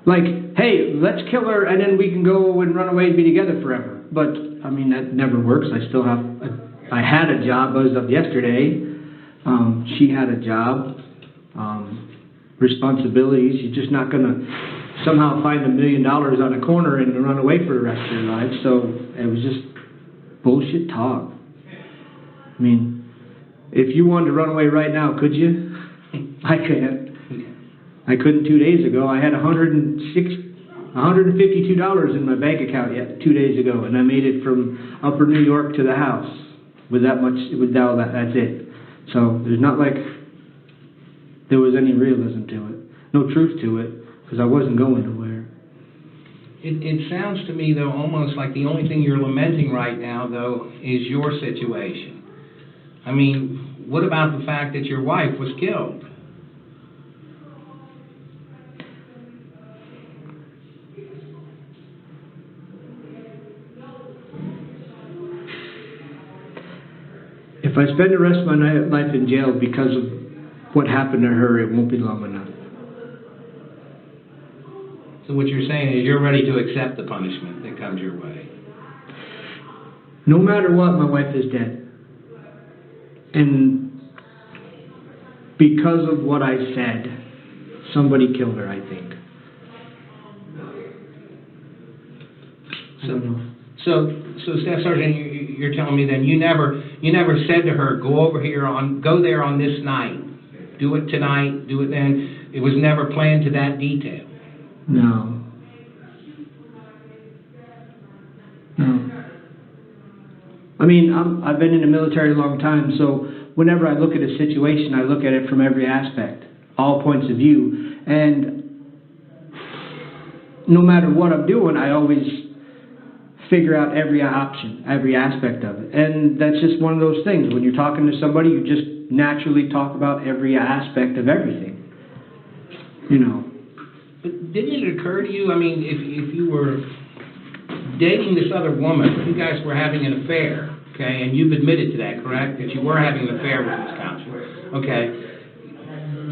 Like, hey, let's kill her and then we can go and run away and be together forever. But, I mean, that never works. I had a job as of yesterday. She had a job. Responsibilities. You're just not going to somehow find $1 million on a corner and run away for the rest of your life. So it was just bullshit talk. I mean, if you wanted to run away right now, could you? I can't. I couldn't 2 days ago. I had $152 in my bank account 2 days ago, and I made it from Upper New York to the house with that much. That's it. So there's not like there was any realism to it, no truth to it. Because I wasn't going nowhere. It sounds to me, though, almost like the only thing you're lamenting right now, though, is your situation. I mean, what about the fact that your wife was killed? If I spend the rest of my life in jail because of what happened to her, it won't be long enough. So what you're saying is you're ready to accept the punishment that comes your way. No matter what, my wife is dead. And because of what I said, somebody killed her, I think. So Staff Sergeant, you're telling me then you never said to her, go there on this night, do it tonight, do it then. It was never planned to that detail. No. No. I mean, I've been in the military a long time, so whenever I look at a situation, I look at it from every aspect, all points of view. And no matter what I'm doing, I always figure out every option, every aspect of it. And that's just one of those things. When you're talking to somebody, you just naturally talk about every aspect of everything. You know. But didn't it occur to you, I mean, if you were dating this other woman, you guys were having an affair, okay, and you've admitted to that, correct? That you were having an affair with Ms. Couch, okay.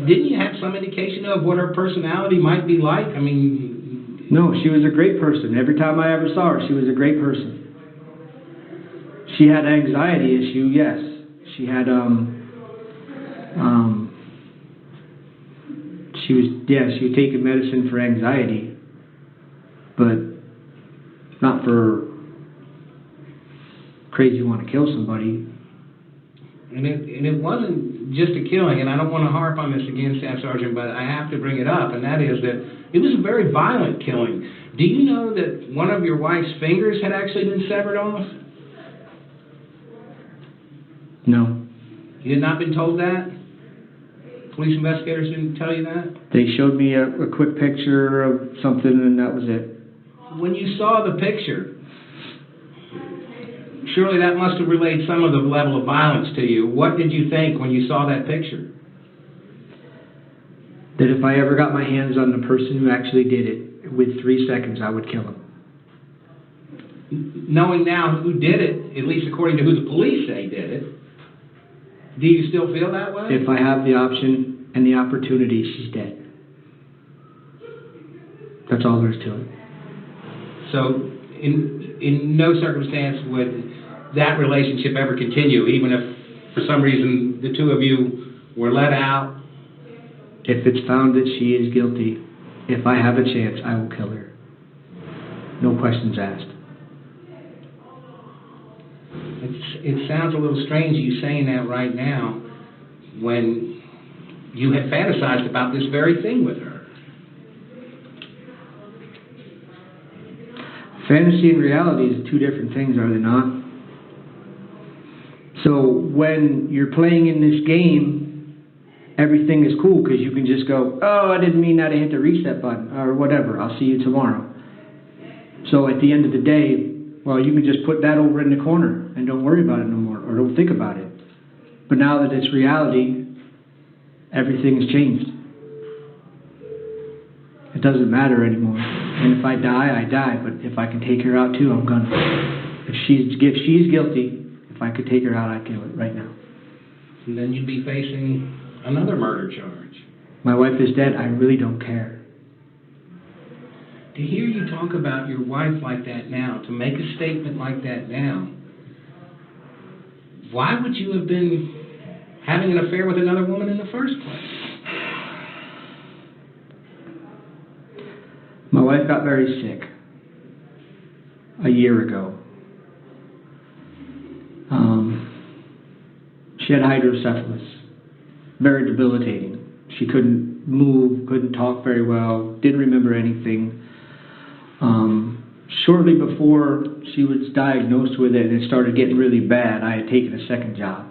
Didn't you have some indication of what her personality might be like? I mean... No, she was a great person. Every time I ever saw her, she was a great person. She had an anxiety issue, yes. She had, she was taking medicine for anxiety, but not for crazy want to kill somebody. And it wasn't just a killing, and I don't want to harp on this again, Staff Sergeant, but I have to bring it up, and that is that it was a very violent killing. Do you know that one of your wife's fingers had actually been severed off? No. You had not been told that? Police investigators didn't tell you that? They showed me a quick picture of something, and that was it. When you saw the picture, surely that must have relayed some of the level of violence to you. What did you think when you saw that picture? That if I ever got my hands on the person who actually did it, with 3 seconds I would kill him. Knowing now who did it, at least according to who the police say did it, do you still feel that way? If I have the option and the opportunity, she's dead. That's all there is to it. So in no circumstance would that relationship ever continue, even if for some reason the two of you were let out? If it's found that she is guilty, if I have a chance, I will kill her. No questions asked. It sounds a little strange you saying that right now when you had fantasized about this very thing with her. Fantasy and reality is two different things, are they not? So when you're playing in this game, everything is cool because you can just go, oh, I didn't mean that, I hit the reset button, or whatever, I'll see you tomorrow. So at the end of the day, well, you can just put that over in the corner and don't worry about it no more, or don't think about it. But now that it's reality, everything has changed. It doesn't matter anymore. And if I die, I die. But if I can take her out too, I'm gonna. If she's guilty, if I could take her out, I'd do it right now. And then you'd be facing another murder charge. My wife is dead. I really don't care. To hear you talk about your wife like that now, to make a statement like that now, why would you have been having an affair with another woman in the first place? My wife got very sick a year ago. She had hydrocephalus, very debilitating. She couldn't move, couldn't talk very well, didn't remember anything. Shortly before she was diagnosed with it and it started getting really bad, I had taken a second job.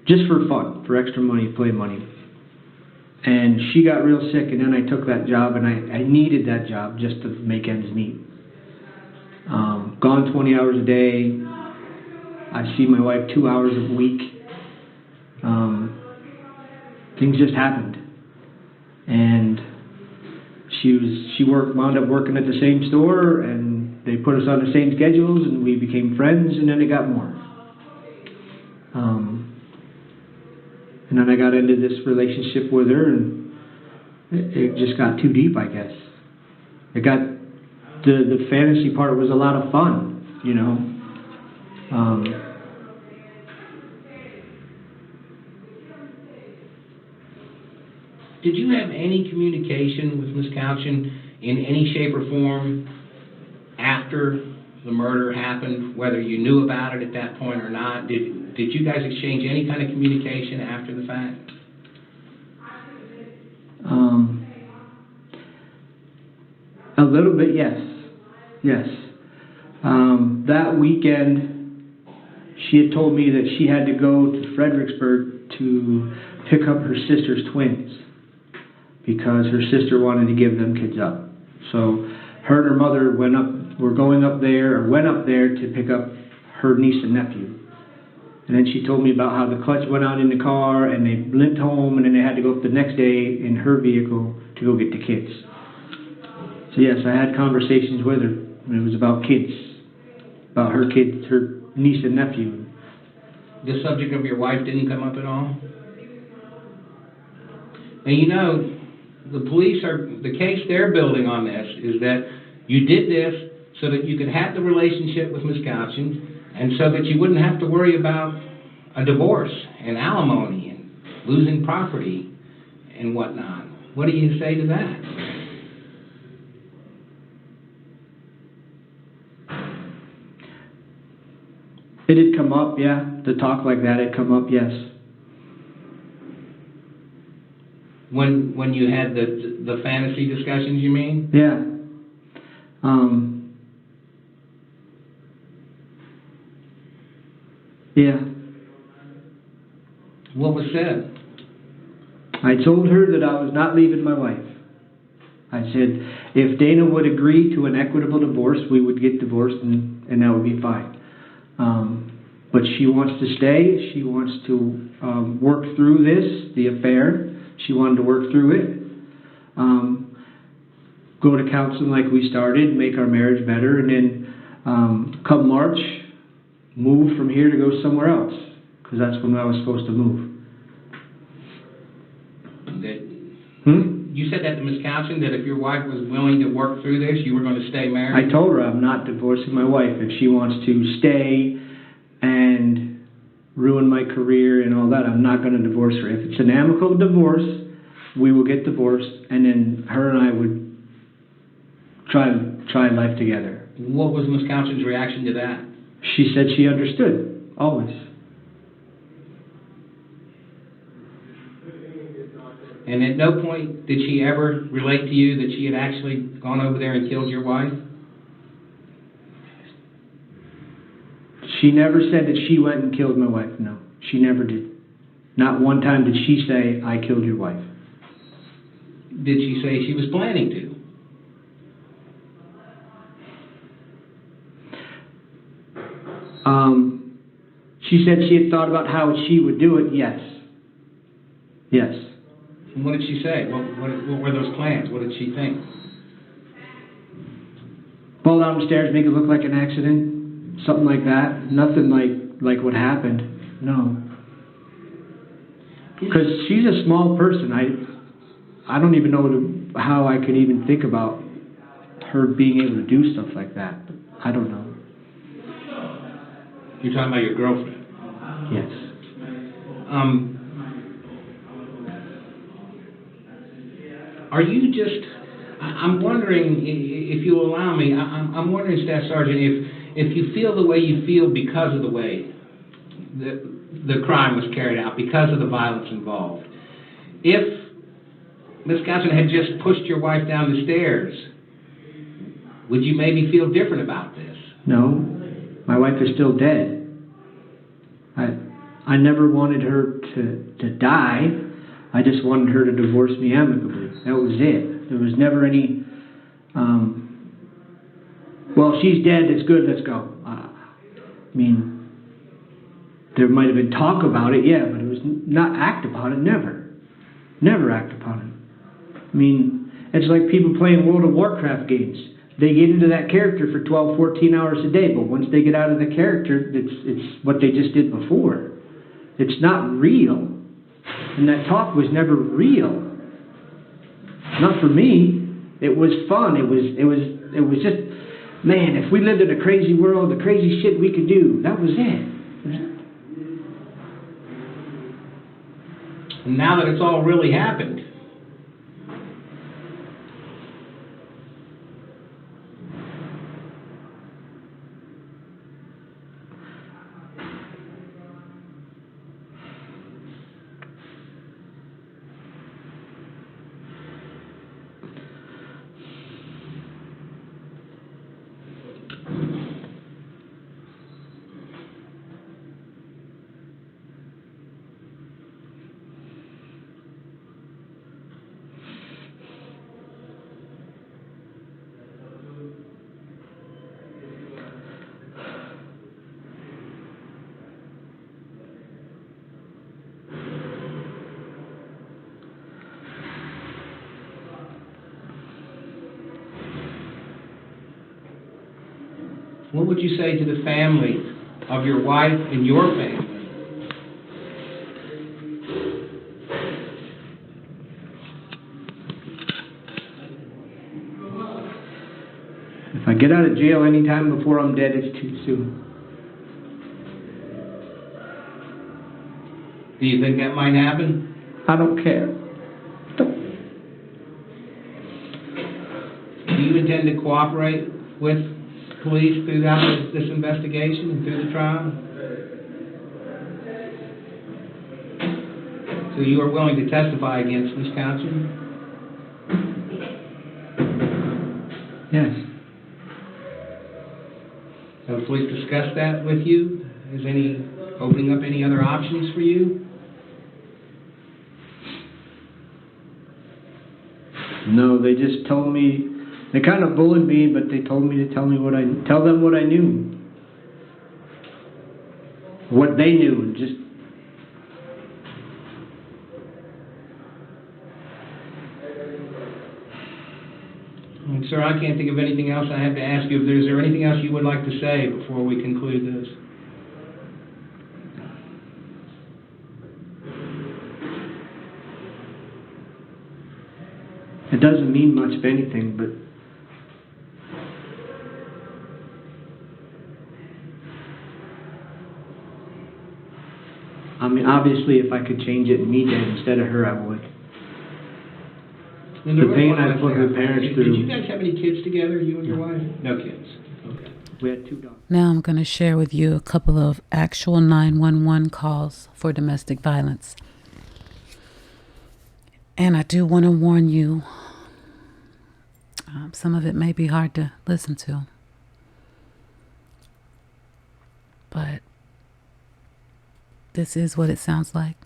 Just for fun, for extra money, play money. And she got real sick, and then I took that job, and I needed that job just to make ends meet. Gone 20 hours a day. I see my wife 2 hours a week. Things just happened. And she wound up working at the same store, and they put us on the same schedules, and we became friends, and then it got more. And then I got into this relationship with her, and it just got too deep, I guess. It got, the fantasy part was a lot of fun, you know. Did you have any communication with Ms. Couchin in any shape or form after the murder happened, whether you knew about it at that point or not? Did you guys exchange any kind of communication after the fact? A little bit, yes. Yes. That weekend, she had told me that she had to go to Fredericksburg to pick up her sister's twins because her sister wanted to give them kids up. So her and her mother went up there to pick up her niece and nephew. And then she told me about how the clutch went out in the car and they limped home, and then they had to go up the next day in her vehicle to go get the kids. So yes, I had conversations with her, and it was about kids, about her kids, her niece and nephew. The subject of your wife didn't come up at all? And you know, the case they're building on this is that you did this so that you could have the relationship with Ms. Gouchin, and so that you wouldn't have to worry about a divorce and alimony and losing property and whatnot. What do you say to that? It had come up, yeah. The talk like that had come up, yes. When you had the fantasy discussions, you mean? Yeah. Yeah. What was said? I told her that I was not leaving my wife. I said, if Dana would agree to an equitable divorce, we would get divorced and that would be fine. But she wants to stay. She wants to work through this, the affair. She wanted to work through it. Go to counseling like we started, make our marriage better, and then come March, move from here to go somewhere else, because that's when I was supposed to move. You said that to Ms. Couchin, that if your wife was willing to work through this, you were going to stay married? I told her I'm not divorcing my wife. If she wants to stay and ruin my career and all that, I'm not going to divorce her. If it's an amicable divorce, we will get divorced, and then her and I would try life together. What was Ms. Couchin's reaction to that? She said she understood, always. And at no point did she ever relate to you that she had actually gone over there and killed your wife? She never said that she went and killed my wife, no. She never did. Not one time did she say, I killed your wife. Did she say she was planning to? She said she had thought about how she would do it, yes. Yes. And what did she say? What were those plans? What did she think? Fall down the stairs, make it look like an accident, something like that. Nothing like what happened, no. Because she's a small person. I don't even know how I could even think about her being able to do stuff like that. I don't know. You're talking about your girlfriend? Yes. Are you just... I'm wondering, if you'll allow me, I'm wondering, Staff Sergeant, if you feel the way you feel because of the way the crime was carried out, because of the violence involved. If Ms. Gouchin had just pushed your wife down the stairs, would you maybe feel different about this? No. My wife is still dead. I never wanted her to die. I just wanted her to divorce me amicably. That was it. There was never any, well, she's dead, it's good, let's go. I mean, there might have been talk about it, yeah, but it was not act upon it, never. Never act upon it. I mean, it's like people playing World of Warcraft games. They get into that character for 12, 14 hours a day, but once they get out of the character, it's what they just did before. It's not real. And that talk was never real. Not for me. It was fun. It was just, man, if we lived in a crazy world, the crazy shit we could do, that was it. And now that it's all really happened, what would you say to the family of your wife and your family? If I get out of jail anytime before I'm dead, it's too soon. Do you think that might happen? I don't care. Do you intend to cooperate with police throughout this investigation and through the trial? So you are willing to testify against Ms. Couchman? Yes. Have the police discussed that with you? Is any opening up any other options for you? No, they just told me, they kind of bullied me, but they told me to tell them what I knew. What they knew, just. Sir, I can't think of anything else I have to ask you. Is there anything else you would like to say before we conclude this? It doesn't mean much of anything, but I mean, obviously, if I could change it and me dead instead of her, I would. And The pain I put her parents through. Did you guys have any kids together, you and your wife? No kids. Okay. We had 2 dogs. Now I'm going to share with you a couple of actual 911 calls for domestic violence. And I do want to warn you, some of it may be hard to listen to. But this is what it sounds like.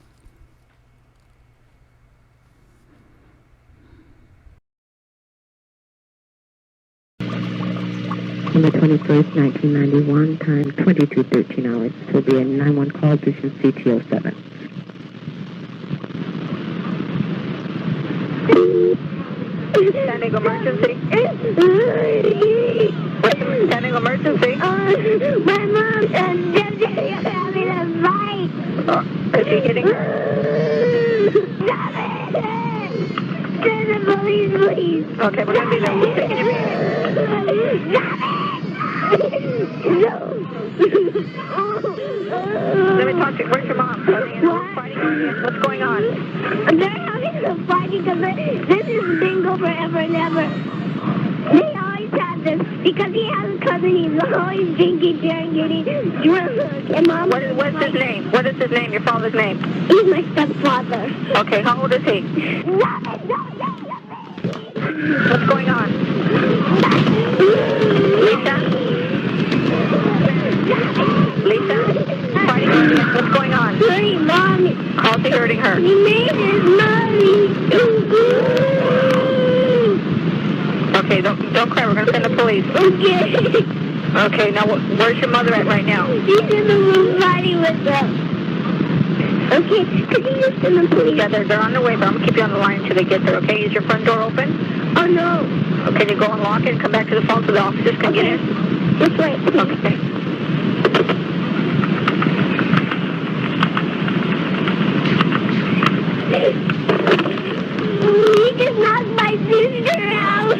On the 21st, 1991, time 22:13 hours. This will be a 911 call, position CT07. Standing emergency. Standing emergency. My mom and Debbie are having a fight. Is she getting hurt? Stop it! Send the police, please. Okay, we're going to be there. We're taking your baby. Let me talk to you. Where's your mom? What's going on? They're having a fight because this is bingo forever and ever. They always have this because he has a cousin. He's always drinking beer and getting drunk. And Mom. What's his name? What is his name? Your father's name? He's my stepfather. Okay, how old is he? What's going on? Lisa? Lisa? Fighting on you. What's going on? Hurting Mommy. How's he hurting her? He made his mommy. Okay, don't cry. We're going to send the police. Okay. Okay, now where's your mother at right now? She's in the room fighting with them. Okay, could you just send the police? Yeah, they're on their way, but I'm going to keep you on the line until they get there, okay? Is your front door open? Oh, no. Okay, you go unlock it and come back to the phone so the officers can get in? This way. Okay. He just knocked my sister out.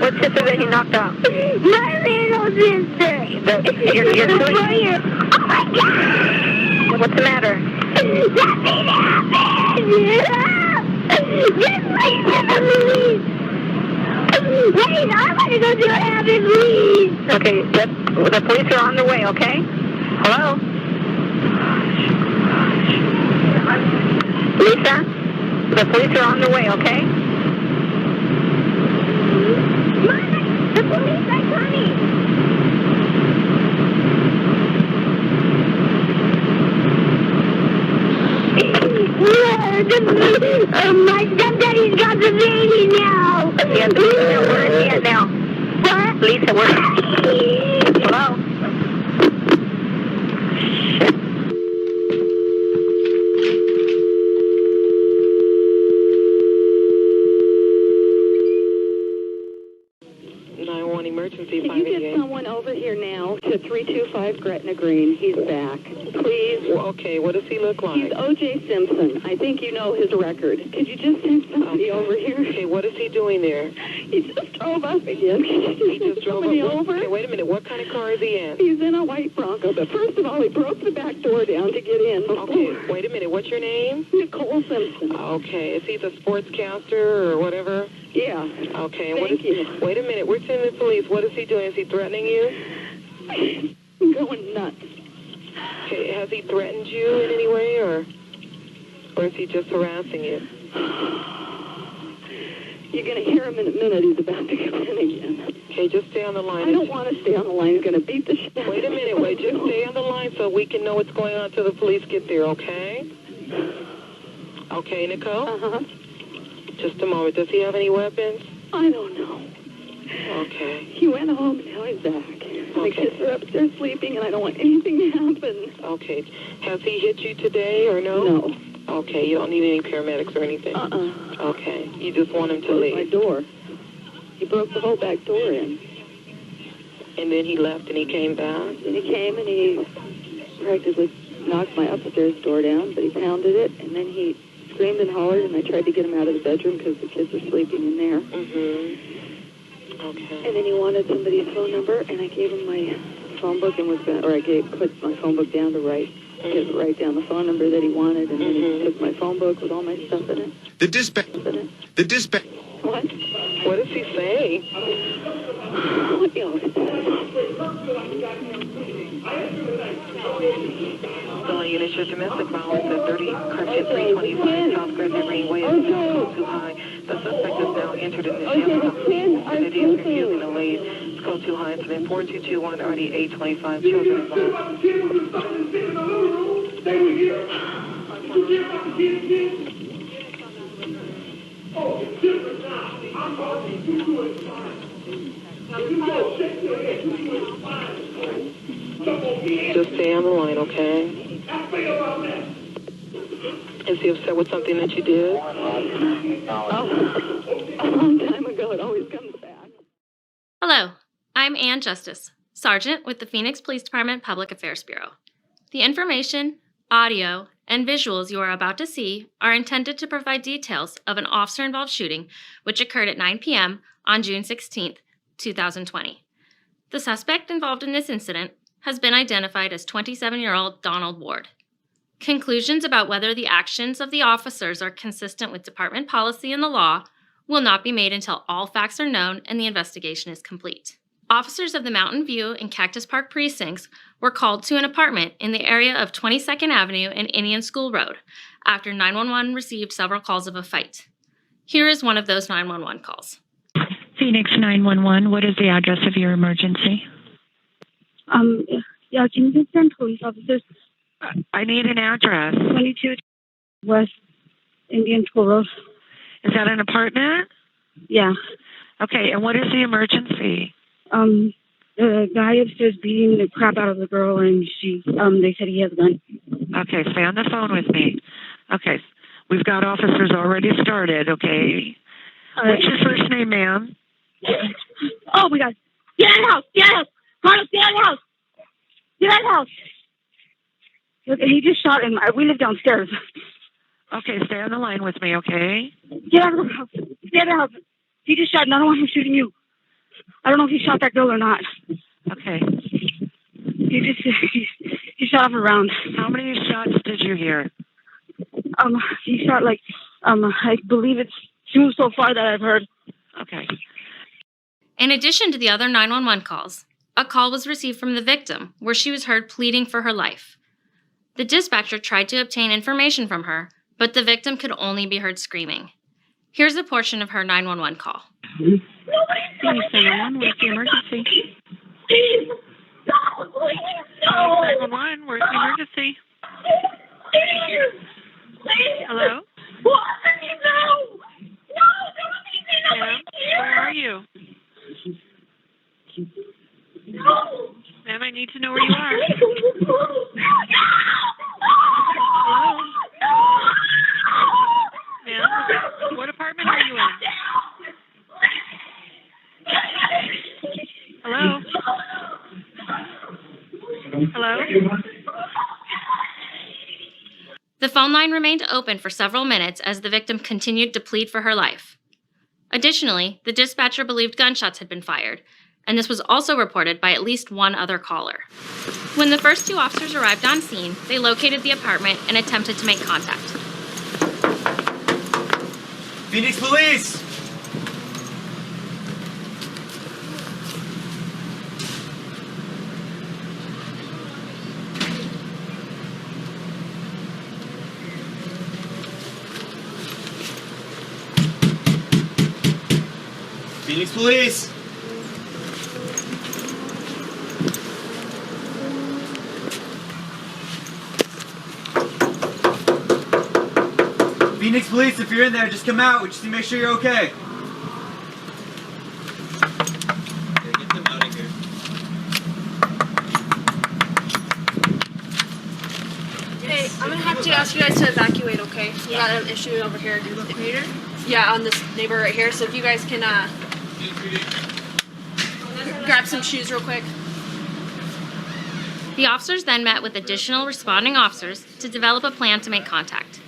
What sister that he knocked out? My little sister. Your Oh my God! What's the matter? Nothing happened! Just wait for the police! Wait, I want to go see what happened, please! Okay, the police are on their way, okay? Hello? Lisa? The police are on their way, okay? Mama, the police are coming! My stepdaddy's got the baby now. Yeah, Lisa, where is he at now? What? Lisa, where? Hello? Emergency. Can you get someone 325 Gretna Green. He's back. Please. Well, okay, what does he look like? He's O.J. Simpson. I think you know his record. Could you just send somebody over here? Okay, what is he doing there? He just drove up again. He just drove somebody up. over? Okay, wait a minute. What kind of car is he in? He's in a white Bronco, but first of all, he broke the back door down to get in. Okay, wait a minute. What's your name? Nicole Simpson. Okay, is he the sportscaster or whatever? Yeah. Okay, Thank you. Wait a minute. We're sending the police. What is he doing? Is he threatening you? I'm going nuts. Okay, has he threatened you in any way, or is he just harassing you? You're going to hear him in a minute. He's about to come in again. Okay, just stay on the line. I don't want to stay on the line. He's going to beat the shit. Wait a minute. Wait, just stay on the line so we can know what's going on until the police get there, okay? Okay, Nicole? Uh-huh. Just a moment. Does he have any weapons? I don't know. Okay. He went home, now he's back. The kids are upstairs sleeping, and I don't want anything to happen. Okay. Has he hit you today or no? No. Okay, you don't need any paramedics or anything? Okay. You just want him to leave? My door. He broke the whole back door in. And then he left and he came back? And he came and he practically knocked my upstairs door down, but he pounded it, and then he screamed and hollered, and I tried to get him out of the bedroom because the kids were sleeping in there. Mm-hmm. Okay. And then he wanted somebody's phone number, and I gave him my phone book and put my phone book down to write down the phone number that he wanted, and then he took my phone book with all my stuff in it. The dispatch. What? What does he say? What he always Calling units for domestic violence at 30 Correction 325 South Gretna Greenway is still too high. The suspect is now entered in the jail house and it is refusing to leave. It's code too high. It's been 4221 already 825 children involved. Just stay on the line, okay? Is he upset with something that you did? A long time ago, it always comes back. Hello, I'm Ann Justice, Sergeant with the Phoenix Police Department Public Affairs Bureau. The information, audio, and visuals you are about to see are intended to provide details of an officer-involved shooting which occurred at 9 p.m. on June 16, 2020. The suspect involved in this incident has been identified as 27-year-old Donald Ward. Conclusions about whether the actions of the officers are consistent with department policy and the law will not be made until all facts are known and the investigation is complete. Officers of the Mountain View and Cactus Park precincts were called to an apartment in the area of 22nd Avenue and Indian School Road after 911 received several calls of a fight. Here is one of those 911 calls. Phoenix 911, what is the address of your emergency? Yeah, can you just send police officers? I need an address. 22 West Indian School Road. Is that an apartment? Yeah. Okay, and what is the emergency? The guy upstairs beating the crap out of the girl, and they said he has a gun. Okay, stay on the phone with me. Okay, we've got officers already started, okay? What's your first name, ma'am? Oh, my God. Get out of the house! Get out of the house! Carlos, get out of the house! Get out of the house! Look, he just shot him. We live downstairs. Okay, stay on the line with me, okay? Get out of the house. Get out of the house. He just shot him. I don't want him shooting you. I don't know if he shot that girl or not. Okay. He shot off a round. How many shots did you hear? He shot I believe it's 2 so far that I've heard. Okay. In addition to the other 911 calls, a call was received from the victim where she was heard pleading for her life. The dispatcher tried to obtain information from her, but the victim could only be heard screaming. Here's a portion of her 911 call. Phoenix 911, where's the emergency? Please, no, please, no. 911, where's the emergency? Please. Hello? What? No! No, don't leave me. Ma'am, where are you? No! Ma'am, I need to know where you are. Hello? Ma'am, what apartment are you in? Hello? The phone line remained open for several minutes as the victim continued to plead for her life. Additionally, the dispatcher believed gunshots had been fired, and this was also reported by at least one other caller. When the first two officers arrived on scene, they located the apartment and attempted to make contact. Phoenix Police! Phoenix Police! Phoenix Police, if you're in there, just come out. We just need to make sure you're okay. Okay, get them out of here. Hey, I'm gonna have to ask you guys to evacuate, okay? We got an issue over here. The computer? Yeah, on this neighbor right here. So if you guys can grab some shoes real quick. The officers then met with additional responding officers to develop a plan to make contact.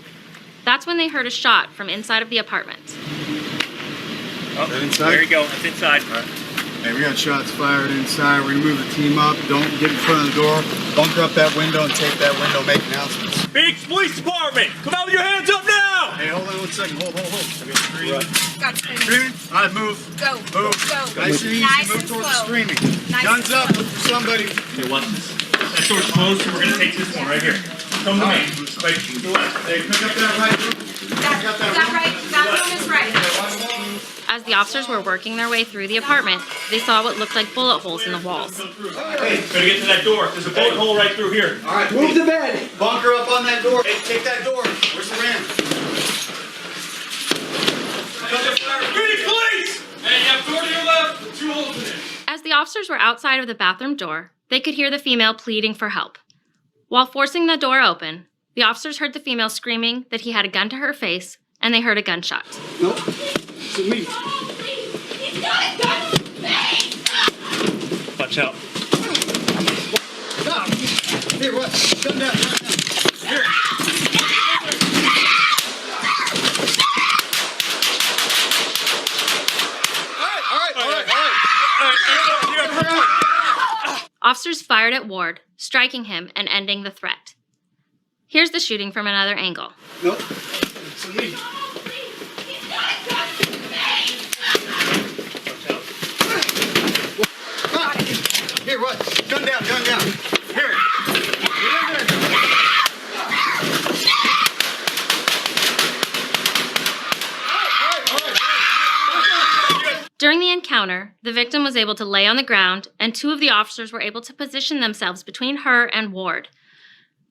That's when they heard a shot from inside of the apartment. Oh, there you go. That's inside. All right. Hey, we got shots fired inside. We're gonna move the team up. Don't get in front of the door. Bunker up that window and tape that window. Make announcements. Phoenix Police Department, come out with your hands up now! Hey, hold on 1 second. Hold. I got screaming. Got Screaming. All right, move. Go. Move. Go. Nice and easy. Nice Move and towards the slow. screaming. Nice Guns and up. slow. Look for somebody. Hey, watch this. That door's closed, so we're gonna take this one right here. Come to me. Right to the left. Hey, pick up that right room. That room is right. As the officers were working their way through the apartment, they saw what looked like bullet holes in the walls. Hey, better get to that door. There's a bullet hole right through here. All right, move the bed. Bunker up on that door. Hey, take that door. Where's the ram? Phoenix Police! Hey, you have door to your left with 2 holes in it. As the officers were outside of the bathroom door, they could hear the female pleading for help. While forcing the door open, the officers heard the female screaming that he had a gun to her face, and they heard a gunshot. Nope. It's me. Watch out. Stop. Here, what? Gun down. Here. Officers fired at Ward, striking him and ending the threat. Here's the shooting from another angle. Nope. It's me. Here, what? Gun down. Here. During the encounter, the victim was able to lay on the ground, and 2 of the officers were able to position themselves between her and Ward.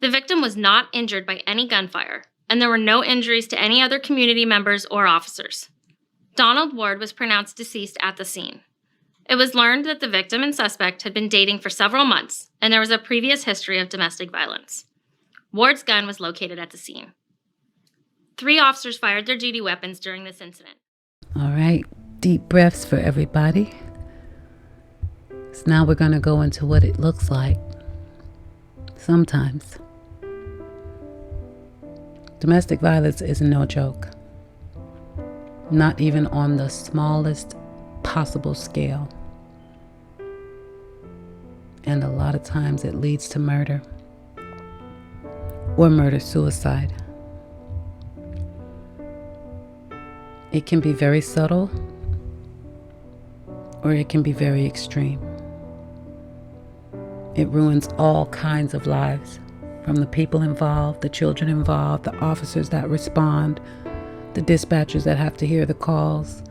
The victim was not injured by any gunfire, and there were no injuries to any other community members or officers. Donald Ward was pronounced deceased at the scene. It was learned that the victim and suspect had been dating for several months, and there was a previous history of domestic violence. Ward's gun was located at the scene. 3 officers fired their duty weapons during this incident. All right, deep breaths for everybody. So now we're going to go into what it looks like sometimes. Domestic violence is no joke, not even on the smallest possible scale. And a lot of times it leads to murder or murder-suicide. It can be very subtle or it can be very extreme. It ruins all kinds of lives, from the people involved, the children involved, the officers that respond, the dispatchers that have to hear the calls,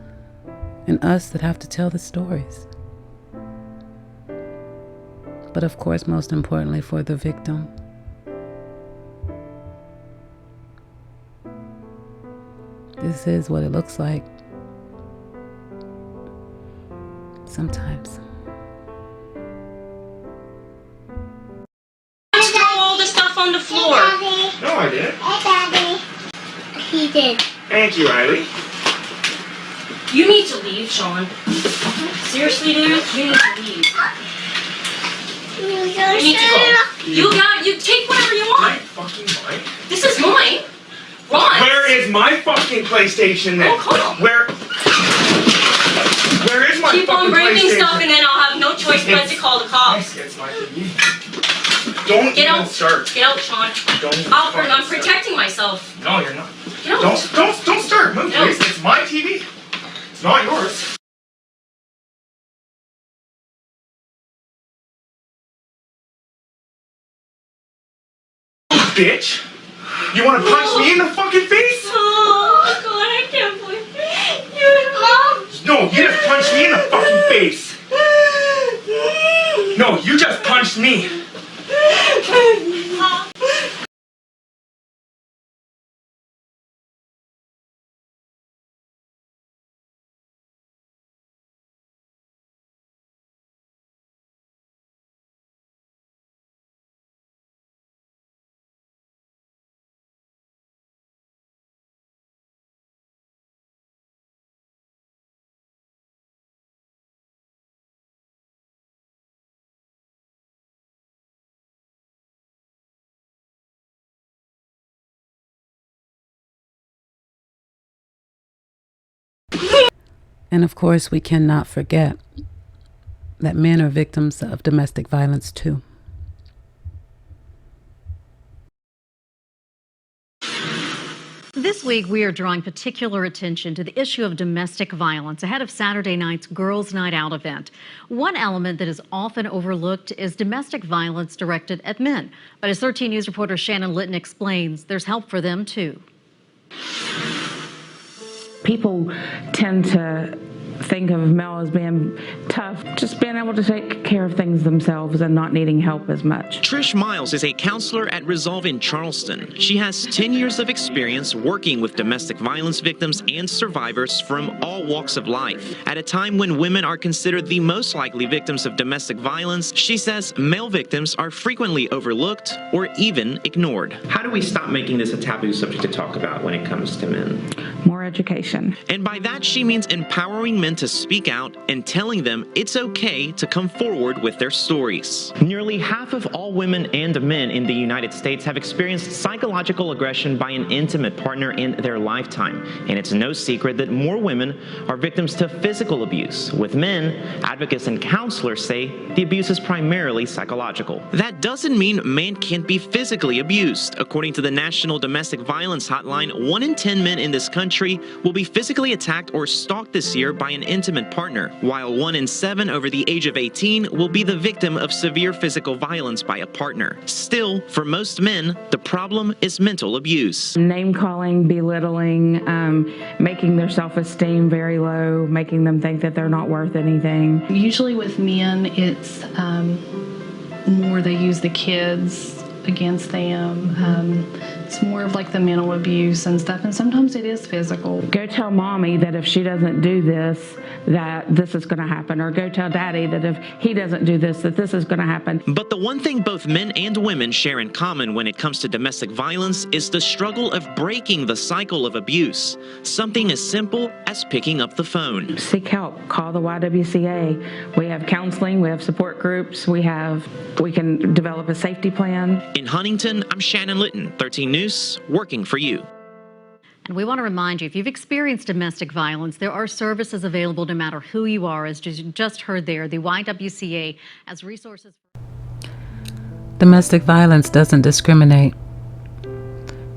and us that have to tell the stories. But of course, most importantly, for the victim. This is what it looks like sometimes. Throw all the stuff on the floor. No, I didn't. Hey, Daddy. He did. Thank you, Riley. You need to leave, Sean. Seriously, dude, you need to leave. You need to go. You take whatever you want. Fucking mine. This is mine. Ron. Where is my fucking PlayStation then? Oh, come on. Where is my Keep fucking on breaking PlayStation? stuff and then I'll have no choice but to call the cops. It's my TV. Don't Get even out. start. Get out, Sean. Don't I'm protecting myself. No, you're not. Get out. Don't start. Move, Get out. please. It's my TV. It's not yours. Bitch! You want to punch me in the fucking face? Oh, God, I can't believe you. No, you just punched me in the fucking face. No, you just punched me. And of course, we cannot forget that men are victims of domestic violence too. This week, we are drawing particular attention to the issue of domestic violence ahead of Saturday night's Girls' Night Out event. One element that is often overlooked is domestic violence directed at men. But as 13 News reporter Shannon Litton explains, there's help for them too. People tend to think of male as being tough, just being able to take care of things themselves and not needing help as much. Trish Miles is a counselor at Resolve in Charleston. She has 10 years of experience working with domestic violence victims and survivors from all walks of life. At a time when women are considered the most likely victims of domestic violence, she says male victims are frequently overlooked or even ignored. How do we stop making this a taboo subject to talk about when it comes to men? More education. And by that, she means empowering men to speak out and telling them it's okay to come forward with their stories. Nearly half of all women and men in the United States have experienced psychological aggression by an intimate partner in their lifetime. And it's no secret that more women are victims to physical abuse. With men, advocates and counselors say the abuse is primarily psychological. That doesn't mean men can't be physically abused. According to the National Domestic Violence Hotline, 1 in 10 men in this country will be physically attacked or stalked this year by an intimate partner, while 1 in 7 over the age of 18 will be the victim of severe physical violence by a partner. Still, for most men, the problem is mental abuse. Name calling, belittling, making their self-esteem very low, making them think that they're not worth anything. Usually with men, it's more they use the kids against them. It's more of like the mental abuse and stuff, and sometimes it is physical. Go tell mommy that if she doesn't do this, that this is going to happen, or go tell daddy that if he doesn't do this, that this is going to happen. But the one thing both men and women share in common when it comes to domestic violence is the struggle of breaking the cycle of abuse. Something as simple as picking up the phone. Seek help. Call the YWCA. We have counseling, we have support groups, we can develop a safety plan. In Huntington, I'm Shannon Litton, 13 News, working for you. And we want to remind you, if you've experienced domestic violence, there are services available no matter who you are. As you just heard there, the YWCA has resources. Domestic violence doesn't discriminate.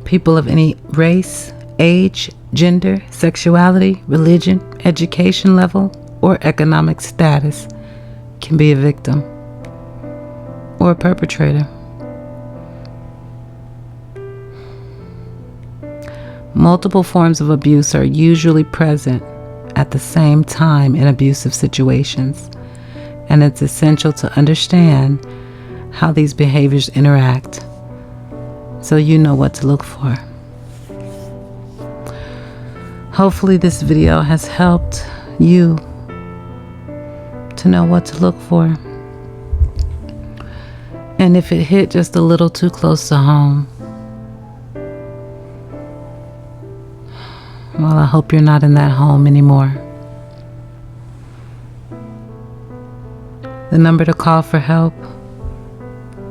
People of any race, age, gender, sexuality, religion, education level, or economic status can be a victim or a perpetrator. Multiple forms of abuse are usually present at the same time in abusive situations, and it's essential to understand how these behaviors interact so you know what to look for. Hopefully this video has helped you to know what to look for. And if it hit just a little too close to home, well, I hope you're not in that home anymore. The number to call for help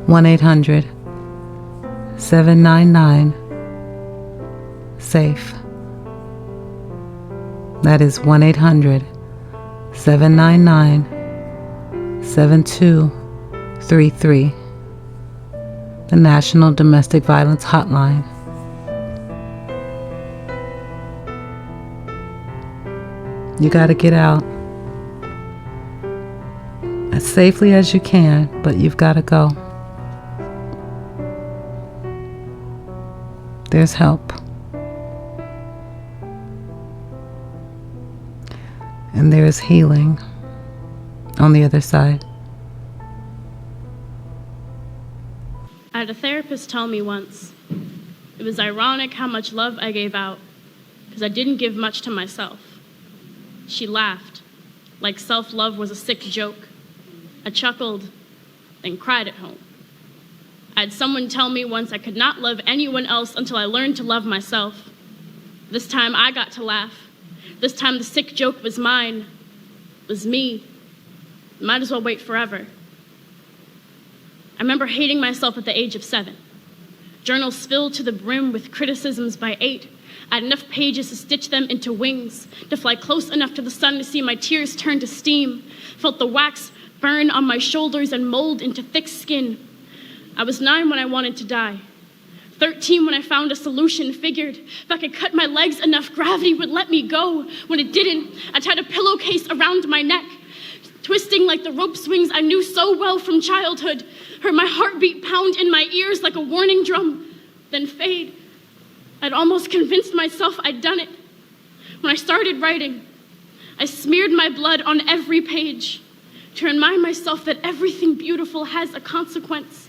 1-800-799-SAFE. That is 1-800-799-7233. The National Domestic Violence Hotline. You got to get out as safely as you can, but you've got to go. There's help. And there is healing on the other side. I had a therapist tell me once, it was ironic how much love I gave out, because I didn't give much to myself. She laughed, like self-love was a sick joke. I chuckled, then cried at home. I had someone tell me once I could not love anyone else until I learned to love myself. This time I got to laugh. This time the sick joke was mine, was me. Might as well wait forever. I remember hating myself at the age of 7. Journals filled to the brim with criticisms by 8. I had enough pages to stitch them into wings, to fly close enough to the sun to see my tears turn to steam, felt the wax burn on my shoulders and mold into thick skin. I was 9 when I wanted to die. 13 when I found a solution, figured if I could cut my legs enough, gravity would let me go. When it didn't, I tied a pillowcase around my neck, twisting like the rope swings I knew so well from childhood. Heard my heartbeat pound in my ears like a warning drum, then fade. I'd almost convinced myself I'd done it. When I started writing, I smeared my blood on every page to remind myself that everything beautiful has a consequence.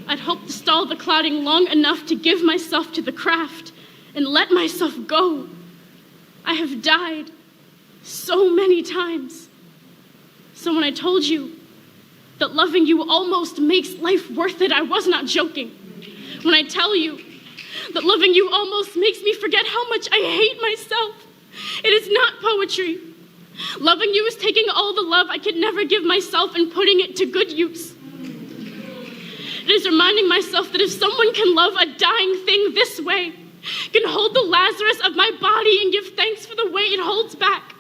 I'd hoped to stall the clotting long enough to give myself to the craft and let myself go. I have died so many times. So when I told you that loving you almost makes life worth it, I was not joking. When I tell you that loving you almost makes me forget how much I hate myself, it is not poetry. Loving you is taking all the love I could never give myself and putting it to good use. It is reminding myself that if someone can love a dying thing this way, can hold the Lazarus of my body and give thanks for the way it holds back,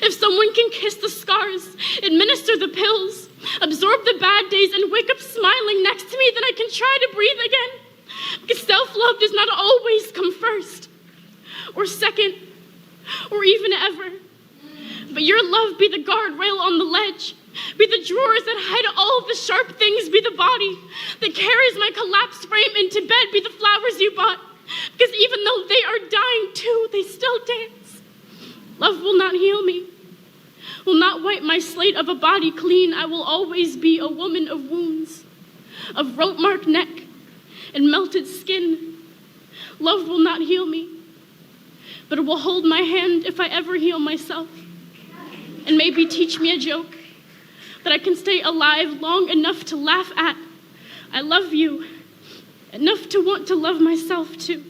if someone can kiss the scars, administer the pills, absorb the bad days, and wake up smiling next to me, then I can try to breathe again. Because self-love does not always come first, or second, or even ever. But your love be the guardrail on the ledge, be the drawers that hide all the sharp things, be the body that carries my collapsed frame into bed, be the flowers you bought. Because even though they are dying too, they still dance. Love will not heal me, will not wipe my slate of a body clean. I will always be a woman of wounds, of rope-marked neck and melted skin. Love will not heal me, but it will hold my hand if I ever heal myself, and maybe teach me a joke that I can stay alive long enough to laugh at. I love you enough to want to love myself too.